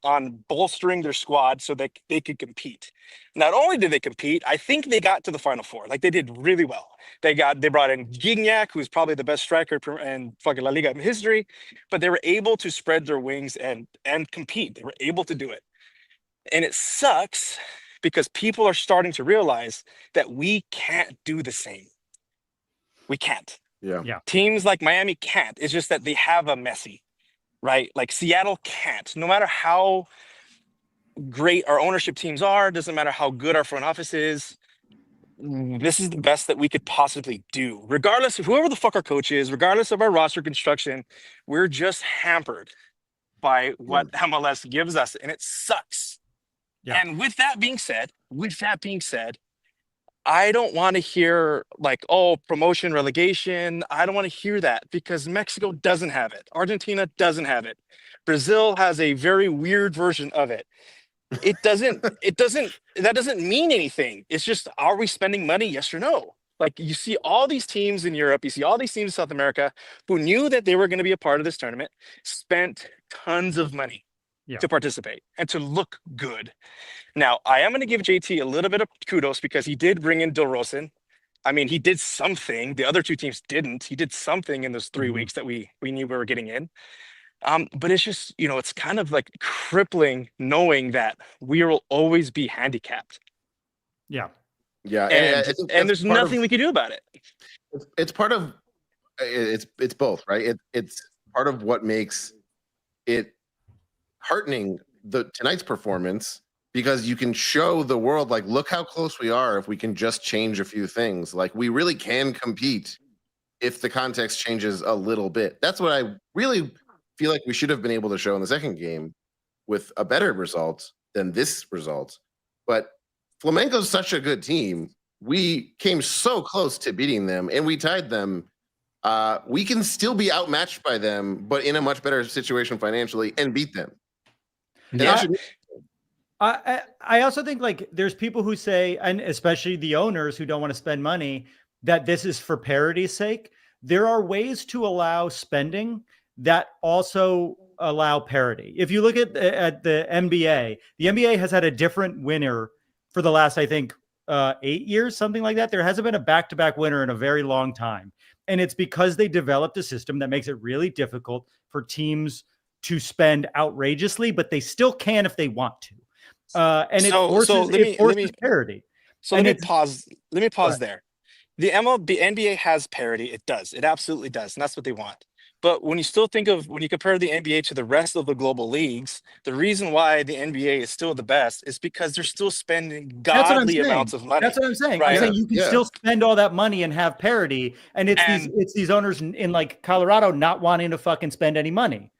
on bolstering their squad so that they could compete. Not only did they compete, I think they got to the Final Four. Like, they did really well. They brought in Gignac, who's probably the best striker in fucking La Liga in history, but they were able to spread their wings and compete. They were able to do it. And it sucks because people are starting to realize that we can't do the same. We can't. Yeah. Teams like Miami can't. It's just that they have a Messi, right? Like Seattle can't. No matter how great our ownership teams are, doesn't matter how good our front office is, this is the best that we could possibly do. Regardless of whoever the fuck our coach is, regardless of our roster construction, we're just hampered by what MLS gives us, and it sucks. Yeah. And with that being said, I don't want to hear like, oh, promotion, relegation. I don't want to hear that because Mexico doesn't have it. Argentina doesn't have it. Brazil has a very weird version of it. That doesn't mean anything. It's just, are we spending money? Yes or no? Like, you see all these teams in Europe, you see all these teams in South America who knew that they were going to be a part of this tournament, spent tons of money to participate and to look good. Now, I am going to give JT a little bit of kudos because he did bring in Dilrosun. I mean, he did something. The other two teams didn't. He did something in those 3 weeks that we knew we were getting in. But it's just, it's kind of like crippling knowing that we will always be handicapped. Yeah. And there's nothing we can do about it. It's part of it's both, right? It's part of what makes it heartening tonight's performance, because you can show the world, like, look how close we are if we can just change a few things. Like, we really can compete if the context changes a little bit. That's what I really feel like we should have been able to show in the second game with a better result than this result. But Flamengo's such a good team. We came so close to beating them, and we tied them. We can still be outmatched by them, but in a much better situation financially, and beat them. Yeah. I also think, like, there's people who say, and especially the owners who don't want to spend money, that this is for parity's sake. There are ways to allow spending that also allow parity. If you look at the NBA has had a different winner for the last, I think, 8 years, something like that. There hasn't been a back-to-back winner in a very long time. And it's because they developed a system that makes it really difficult for teams to spend outrageously, but they still can if they want to. And it forces parity. So let me pause there. The NBA has parity. It does. It absolutely does. And that's what they want. But when you compare the NBA to the rest of the global leagues, the reason why the NBA is still the best is because they're still spending godly amounts of money. That's what I'm saying. Right? I'm saying you can still spend all that money and have parity. And it's these owners in like Colorado not wanting to fucking spend any money.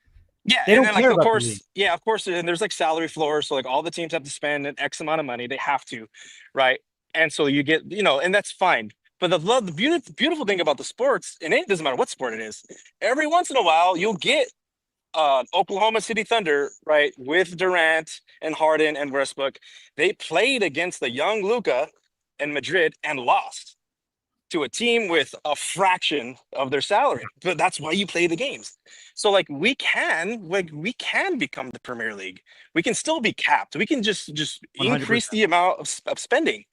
Yeah, they don't care about the league. Yeah, of course. And there's like salary floors. So like all the teams have to spend an X amount of money. They have to, right? And so you get, and that's fine. But the beautiful thing about the sports, and it doesn't matter what sport it is, every once in a while you'll get Oklahoma City Thunder, right, with Durant and Harden and Westbrook. They played against the young Luka in Madrid and lost to a team with a fraction of their salary. But that's why you play the games. So like we can become the Premier League. We can still be capped. We can just 100%. Increase the amount of spending.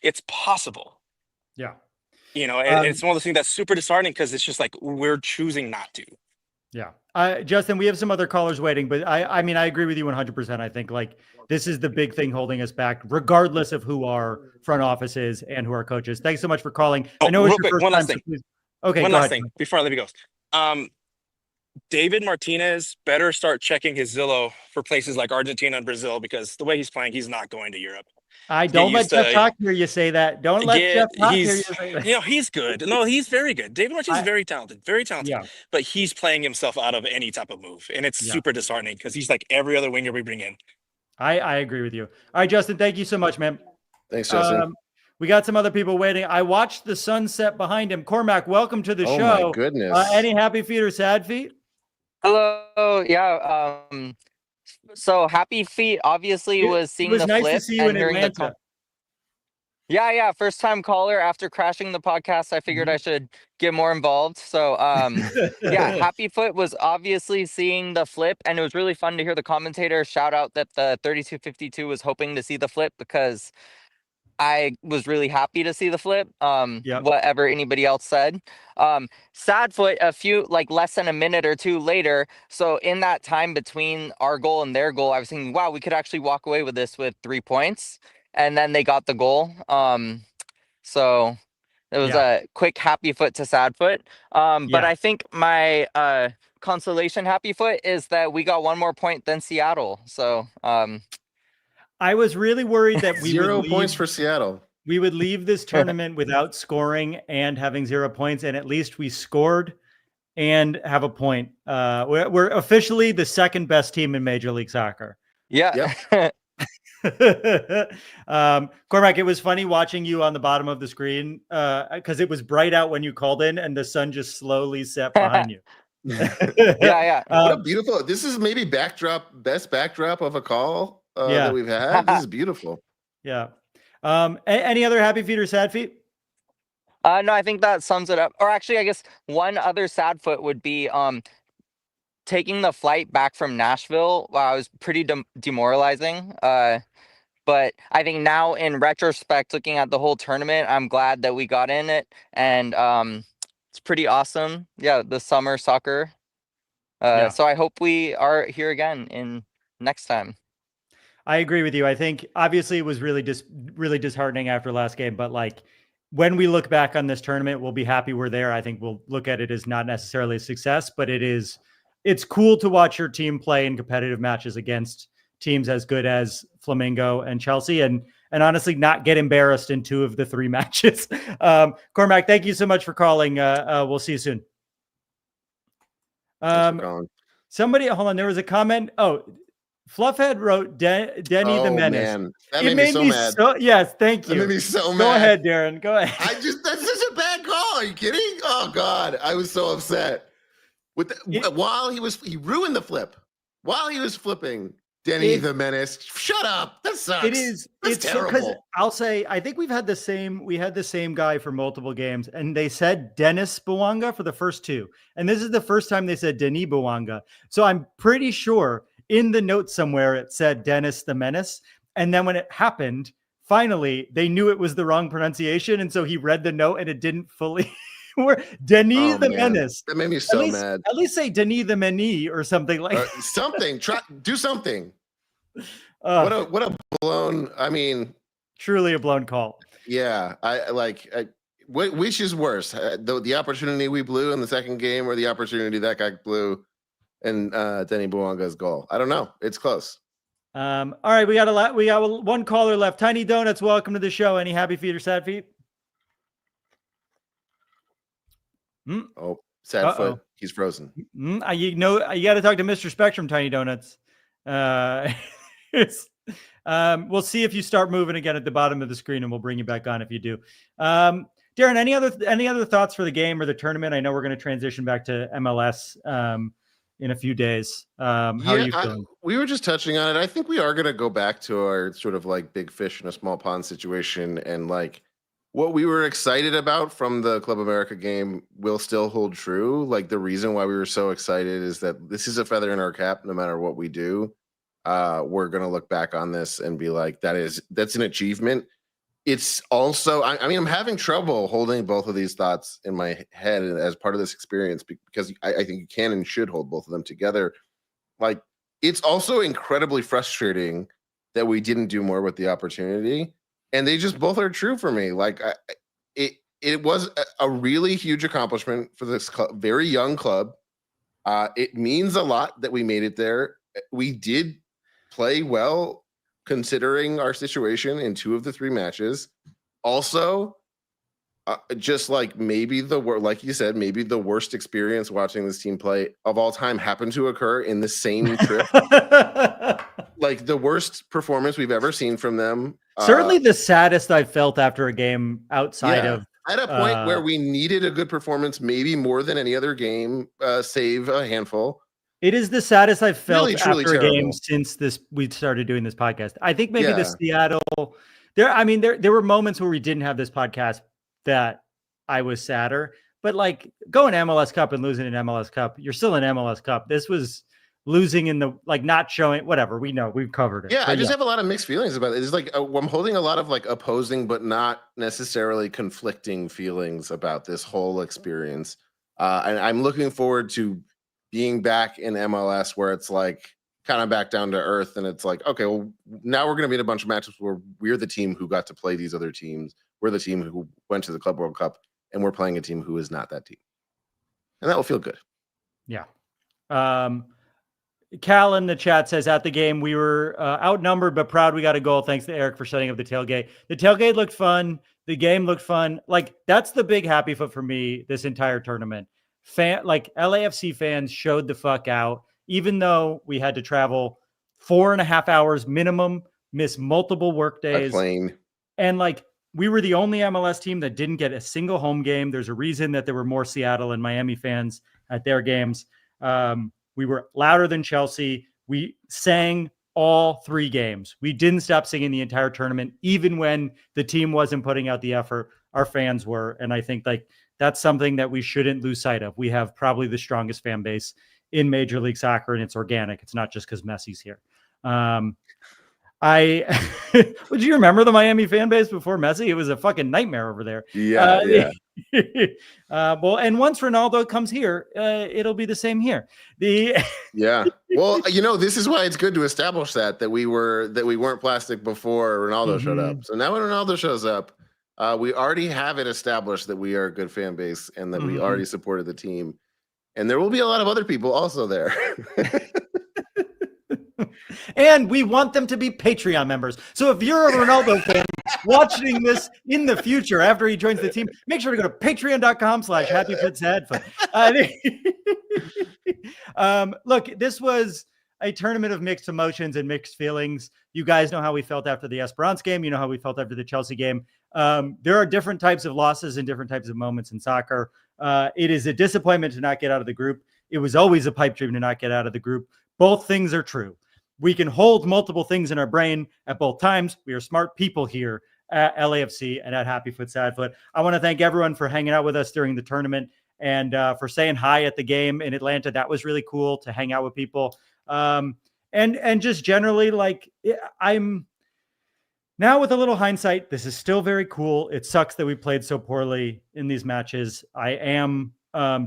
It's possible. Yeah. And it's one of those things that's super disheartening because it's just like we're choosing not to. Yeah. Justin, we have some other callers waiting, but I mean, I agree with you 100%. I think like this is the big thing holding us back, regardless of who our front office is and who our coach is. Thanks so much for calling. I know it's your first time. Okay. One last thing before I let you go. David Martinez better start checking his Zillow for places like Argentina and Brazil, because the way he's playing, he's not going to Europe. I Get don't let used Jeff to Talk hear you say that. Don't let Jeff Talk hear you say that. he's good. No, he's very good. David Martinez is very talented, Yeah, but he's playing himself out of any type of move, and it's yeah. super disheartening because he's like every other winger we bring in. I agree with you. All right, Justin, thank you so much, man. Thanks, Justin. We got some other people waiting. I watched the sunset behind him. Cormac, welcome to the Oh show. my goodness. Any happy feet or sad feet? Hello. Yeah. So Happy Feet obviously was seeing It was the nice flip to see you in and hearing Atlanta. Yeah. First time caller after crashing the podcast. I figured I should get more involved. So yeah, Happy Foot was obviously seeing the flip, and it was really fun to hear the commentator shout out that the 3252 was hoping to see the flip, because I was really happy to see the flip. Whatever anybody else said. Sad Foot, a few, like less than a minute or two later. So in that time between our goal and their goal, I was thinking, wow, we could actually walk away with this with 3 points. And then they got the goal. So it was a quick Happy Foot to Sad Foot. But I think my consolation Happy Foot is that we got 1 more point than Seattle. So I was really worried that we 0 would points for Seattle. We would leave this tournament without scoring and having 0 points, and at least we scored and have a point. We're officially the second best team in Major League Soccer. Yeah. Yep. Cormac, it was funny watching you on the bottom of the screen because it was bright out when you called in, and the sun just slowly set behind you. Yeah. What a beautiful. This is maybe best backdrop of a call that we've had. This is beautiful. Yeah. Any other happy feet or sad feet? No, I think that sums it up. Or actually, I guess one other sad foot would be taking the flight back from Nashville. Wow, it was pretty demoralizing. But I think now in retrospect, looking at the whole tournament, I'm glad that we got in it, and it's pretty awesome. Yeah, the summer soccer. So I hope we are here again in next time. I agree with you. I think obviously it was really disheartening after last game, but like when we look back on this tournament, we'll be happy we're there. I think we'll look at it as not necessarily a success, but it's cool to watch your team play in competitive matches against teams as good as Flamengo and Chelsea, and honestly not get embarrassed in 2 of the 3 matches. Cormac, thank you so much for calling. We'll see you soon. Somebody, hold on. There was a comment. Oh, Fluffhead wrote Denny the Menace. Man. That made me so mad. Yes, thank you. That made me so mad. Go ahead, Darren. Go ahead. That's such a bad call. Are you kidding? Oh God, I was so upset. While he ruined the flip. While he was flipping, Denny the Menace. Shut up. That sucks. It's terrible. Because I'll say, I think we had the same guy for multiple games, and they said Dennis Bouanga for the first 2. And this is the first time they said Denis Bouanga. So I'm pretty sure in the notes somewhere it said Dennis the Menace. And then when it happened, finally, they knew it was the wrong pronunciation. And so he read the note and it didn't fully Denis the Menace. That made me so mad. At least say Denis the Meni or something like something. Do something. What a blown, truly a blown call. Yeah. Which is worse? The opportunity we blew in the second game, or the opportunity that guy blew in Denny Bouanga's goal? I don't know. It's close. All right, we got 1 caller left. Tiny Donuts, welcome to the show. Any happy feet or sad feet? Oh, sad foot. He's frozen. You got to talk to Mr. Spectrum, Tiny Donuts. We'll see if you start moving again at the bottom of the screen, and we'll bring you back on if you do. Darren, any other thoughts for the game or the tournament? I know we're going to transition back to MLS in a few days. How are you feeling? We were just touching on it. I think we are going to go back to our sort of like big fish in a small pond situation, and like what we were excited about from the Club America game will still hold true. Like the reason why we were so excited is that this is a feather in our cap. No matter what we do, we're going to look back on this and be like, that's an achievement. It's also, I'm having trouble holding both of these thoughts in my head as part of this experience, because I think you can and should hold both of them together. Like, it's also incredibly frustrating that we didn't do more with the opportunity. And they just both are true for me. Like, it was a really huge accomplishment for this very young club It means a lot that we made it there. We did play well considering our situation in 2 of the 3 matches. Also, just like maybe like you said, maybe the worst experience watching this team play of all time happened to occur in the same trip. Like the worst performance we've ever seen from them. Certainly the saddest I've felt after a game outside of at a point where we needed a good performance, maybe more than any other game, save a handful. It is the saddest I've felt Really, after truly a game terrible. since we started doing this podcast. I think maybe the Seattle there were moments where we didn't have this podcast that I was sadder, but like going to MLS Cup and losing an MLS Cup, you're still in MLS Cup. This was losing in the like not showing whatever. We know we've covered it. Yeah, I just have a lot of mixed feelings about it. It's like I'm holding a lot of like opposing but not necessarily conflicting feelings about this whole experience. And I'm looking forward to being back in MLS where it's like kind of back down to earth, and it's like, okay, well, now we're going to be in a bunch of matches where we're the team who got to play these other teams. We're the team who went to the Club World Cup, and we're playing a team who is not that team. And that will feel good. Yeah. Cal in the chat says, at the game, we were outnumbered, but proud we got a goal. Thanks to Eric for setting up the tailgate. The tailgate looked fun. The game looked fun. Like, that's the big happy foot for me this entire tournament. LAFC fans showed the fuck out, even though we had to travel 4.5 hours minimum, miss multiple work days. And like, we were the only MLS team that didn't get a single home game. There's a reason that there were more Seattle and Miami fans at their games. We were louder than Chelsea. We sang all 3 games. We didn't stop singing the entire tournament, even when the team wasn't putting out the effort. Our fans were. And I think like that's something that we shouldn't lose sight of. We have probably the strongest fan base in Major League Soccer, and it's organic. It's not just because Messi's here. Would you remember the Miami fan base before Messi? It was a fucking nightmare over there. Yeah. Well, and once Ronaldo comes here, it'll be the same here. Yeah. Well, this is why it's good to establish that we weren't plastic before Ronaldo showed up. So now when Ronaldo shows up, we already have it established that we are a good fan base and that we already supported the team. And there will be a lot of other people also there. And we want them to be Patreon members. So if you're a Ronaldo fan watching this in the future after he joins the team, make sure to go to patreon.com/happyfootsadfoot. Look, this was a tournament of mixed emotions and mixed feelings. You guys know how we felt after the Esperance game. You know how we felt after the Chelsea game. There are different types of losses and different types of moments in soccer. It is a disappointment to not get out of the group. It was always a pipe dream to not get out of the group. Both things are true. We can hold multiple things in our brain at both times. We are smart people here at LAFC and at Happy Foot Sad Foot. I want to thank everyone for hanging out with us during the tournament and for saying hi at the game in Atlanta. That was really cool to hang out with people. And just generally, like, I'm now with a little hindsight, this is still very cool. It sucks that we played so poorly in these matches. I am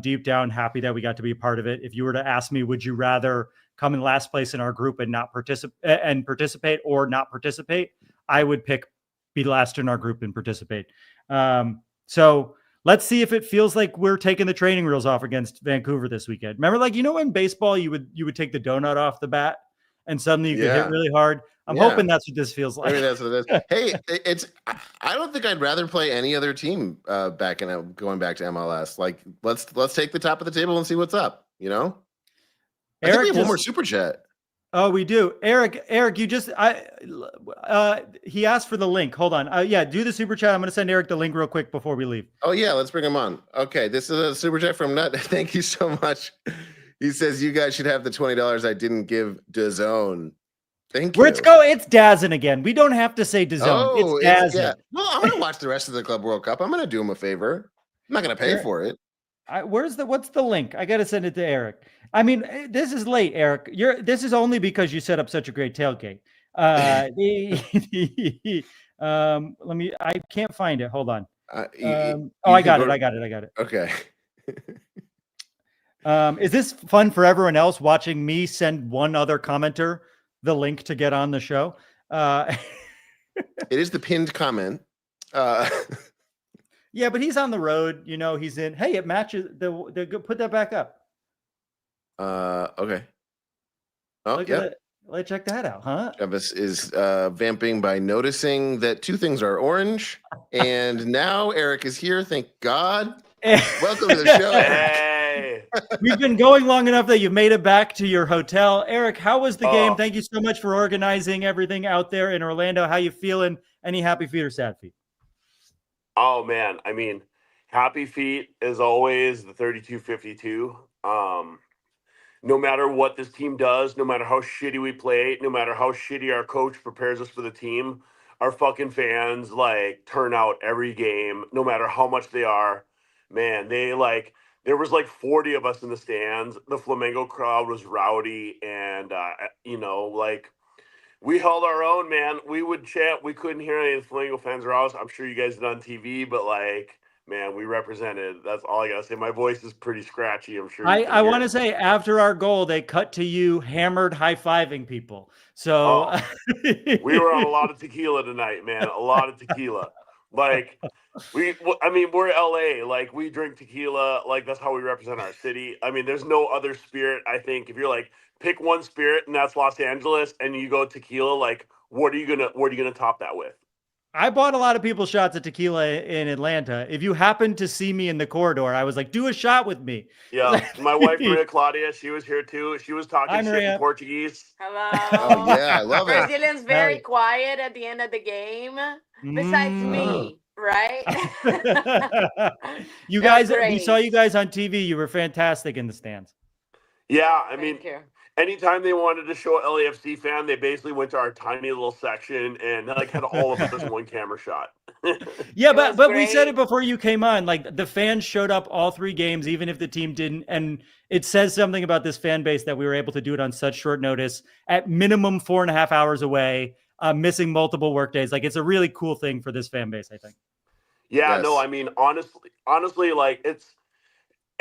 deep down happy that we got to be a part of it. If you were to ask me, would you rather come in last place in our group and not participate or not participate, I would pick be last in our group and participate. So let's see if it feels like we're taking the training wheels off against Vancouver this weekend. Remember, like, in baseball, you would take the donut off the bat and suddenly you could hit really hard. I'm hoping that's what this feels like. Maybe that's what it is. Hey, I don't think I'd rather play any other team going back to MLS. Like, let's take the top of the table and see what's up, I think we have one more super chat. Oh, we do. Eric, you just he asked for the link. Hold on. Do the super chat. I'm going to send Eric the link real quick before we leave. Oh yeah, let's bring him on. Okay, this is a super chat from Nut. Thank you so much. He says you guys should have the $20 I didn't give DAZN. Thank you. Let's go. It's DAZN again. We don't have to say DAZN. Oh, it's DAZN. Yeah. Well, I'm going to watch the rest of the Club World Cup. I'm going to do him a favor. I'm not going to pay for it. What's the link? I got to send it to Eric. I mean, this is late, Eric. This is only because you set up such a great tailgate. Let me. I can't find it. Hold on. I got it. Okay. Is this fun for everyone else watching me send one other commenter the link to get on the show? It is the pinned comment. Yeah, but he's on the road. He's in. Hey, it matches. Put that back up. Okay. Oh, Look yeah. at it. Let's check that out, huh? Travis is vamping by noticing that two things are orange. And now Eric is here. Thank God. Welcome to the show, Eric. Hey. We've been going long enough that you've made it back to your hotel. Eric, how was the game? Oh. Thank you so much for organizing everything out there in Orlando. How you feeling? Any happy feet or sad feet? Oh man, I mean, happy feet is always the 32-52. No matter what this team does, no matter how shitty we play, no matter how shitty our coach prepares us for the team, our fucking fans like turn out every game, no matter how much they are. Man, there was like 40 of us in the stands. The Flamengo crowd was rowdy, and like we held our own, man. We would chant. We couldn't hear any of the Flamengo fans or else. I'm sure you guys did on TV, but like, man, we represented. That's all I gotta say. My voice is pretty scratchy. I'm sure. I want to say after our goal, they cut to you hammered high-fiving people. So we were on a lot of tequila tonight, man. A lot of tequila. Like we're LA. Like we drink tequila. Like that's how we represent our city. I mean, there's no other spirit. I think if you're like pick one spirit and that's Los Angeles, and you go tequila, like what are you gonna top that with? I bought a lot of people shots of tequila in Atlanta. If you happened to see me in the corridor, I was like, do a shot with me. Yeah, my wife, Maria Claudia, she was here too. She was talking Hi, shit Maria. in Portuguese. Hello. Oh, yeah, I love it. Brazilians very quiet at the end of the game. Besides me, right? You That's guys, we saw great. you guys on TV. You were fantastic in the stands. Yeah, I mean, Thank you. anytime they wanted to show an LAFC fan, they basically went to our tiny little section and like had all of us in one camera shot. Yeah, It was but we said great. it before you came on. Like the fans showed up all three games, even if the team didn't. And it says something about this fan base that we were able to do it on such short notice, at minimum 4.5 hours away, missing multiple work days. Like it's a really cool thing for this fan base, I think. Yeah, Yes. no, I mean, honestly, like it's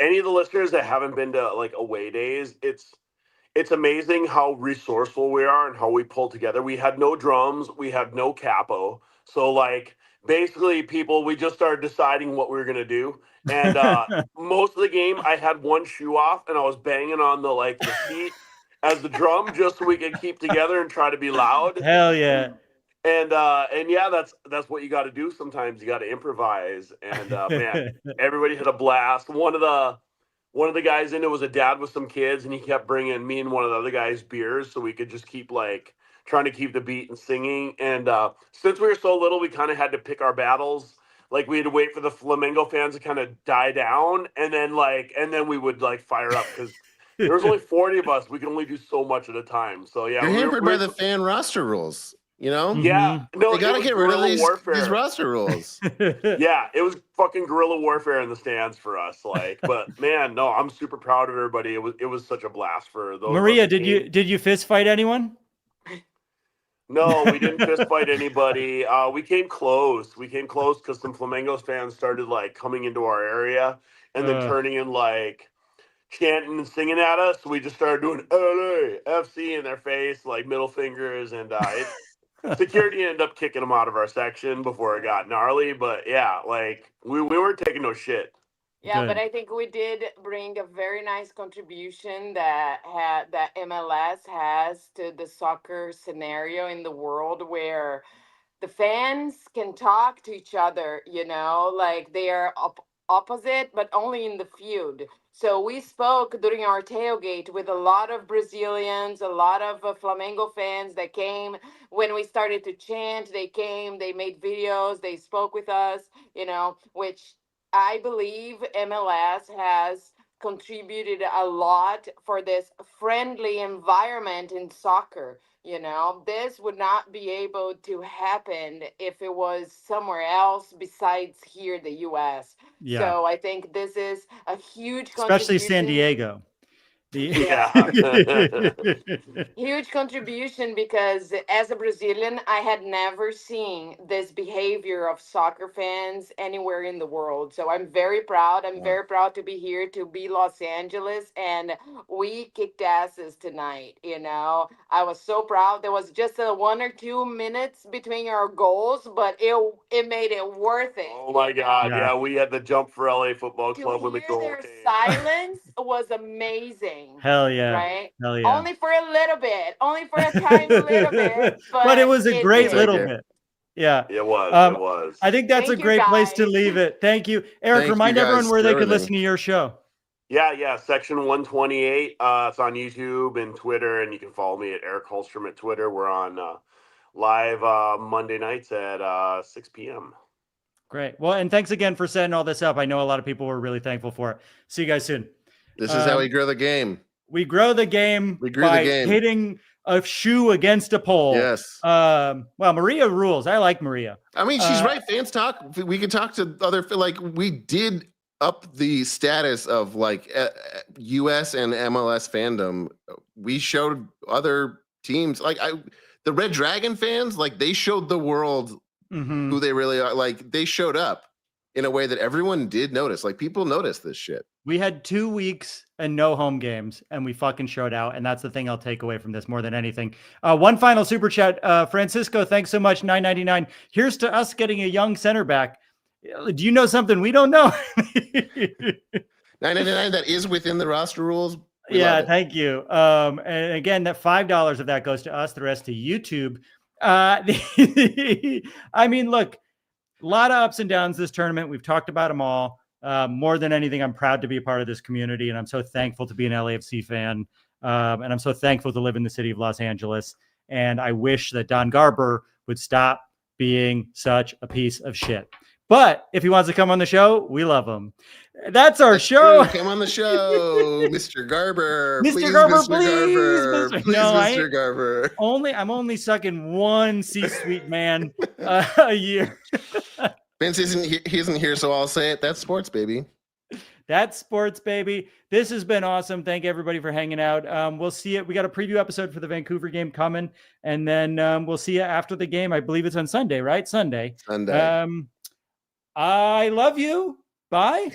any of the listeners that haven't been to like away days, it's amazing how resourceful we are and how we pull together. We had no drums, we had no capo. So like basically we just started deciding what we were gonna do. And most of the game I had one shoe off and I was banging on the seat as the drum just so we could keep together and try to be loud. Hell yeah. And yeah, that's what you got to do. Sometimes you got to improvise. And man, everybody had a blast. One of the guys in it was a dad with some kids, and he kept bringing me and one of the other guys beers so we could just keep like trying to keep the beat and singing. And since we were so little, we kind of had to pick our battles. Like we had to wait for the Flamengo fans to kind of die down, and then we would like fire up because there was only 40 of us. We could only do so much at a time. So yeah, You're hampered by the fan roster rules. You know? Yeah, no, They gotta it was get rid of guerrilla these roster rules. Yeah, it was fucking guerrilla warfare in the stands for us. Like, but man, no, I'm super proud of everybody. It was such a blast for those. Maria, did you fist fight anyone? No, we didn't fist fight anybody. We came close. We came close because some Flamengos fans started like coming into our area and then turning and like chanting and singing at us. So we just started doing LAFC in their face, like middle fingers, and security ended up kicking them out of our section before it got gnarly. But yeah, like we weren't taking no shit. Yeah, Good. but I think we did bring a very nice contribution that MLS has to the soccer scenario in the world, where the fans can talk to each other, like they are opposite, but only in the field. So we spoke during our tailgate with a lot of Brazilians, a lot of Flamengo fans that came when we started to chant. They came, they made videos, they spoke with us, which I believe MLS has contributed a lot for this friendly environment in soccer. This would not be able to happen if it was somewhere else besides here, the US. Yeah. So I think this is a huge Especially San contribution. Diego. Yeah. Huge contribution, because as a Brazilian, I had never seen this behavior of soccer fans anywhere in the world. So I'm very proud. I'm very proud to be here, to be Los Angeles, and we kicked asses tonight. I was so proud. There was just 1 or 2 minutes between our goals, but it made it worth it. Oh my God! Yeah, we had the jump for LA Football Club when the hear goal their came. silence was amazing. thing. Hell yeah. Right? Hell yeah. Only for a little bit, only for a tiny little bit. But it was a great did. little bit. Yeah. It was. It was. I think that's Thank a you, great place to guys. leave it. Thank you. Eric, Thank remind you everyone guys where they for could everything. listen to your show. Yeah. Section 128. It's on YouTube and Twitter, and you can follow me at Eric Holstrom at Twitter. We're on live Monday nights at 6 p.m. Great. Well, and thanks again for setting all this up. I know a lot of people were really thankful for it. See you guys soon. This is how we grow the game. We grow the game We grew the by game. hitting a shoe against a pole. Yes. Well, Maria rules. I like Maria. I mean, she's right. Fans talk. We could talk to other, like, we did up the status of like US and MLS fandom. We showed other teams, like the Red Dragon fans, like they showed the world who they really are. Like they showed up in a way that everyone did notice. Like people noticed this shit. We had 2 weeks and no home games, and we fucking showed out. And that's the thing I'll take away from this more than anything. One final super chat. Francisco, thanks so much. $9.99. Here's to us getting a young center back. Do you know something we don't know? $9.99. That is within the roster rules. We Yeah, love it. thank you. And again, that $5 of that goes to us, the rest to YouTube. I mean, look, a lot of ups and downs this tournament. We've talked about them all. More than anything, I'm proud to be a part of this community, and I'm so thankful to be an LAFC fan. And I'm so thankful to live in the city of Los Angeles. And I wish that Don Garber would stop being such a piece of shit. But if he wants to come on the show, we love him. That's our show. Come on the show, Mr. Garber. Mr. Please, Garber, Mr. please, Garber. Mr. Please, No, Mr. Garber. I'm only sucking one C-suite man a year. Vince he isn't here, so I'll say it. That's sports, baby. That's sports, baby. This has been awesome. Thank everybody for hanging out. We'll see it. We got a preview episode for the Vancouver game coming, and then we'll see you after the game. I believe it's on Sunday, right? Sunday. Sunday. I love you. Bye.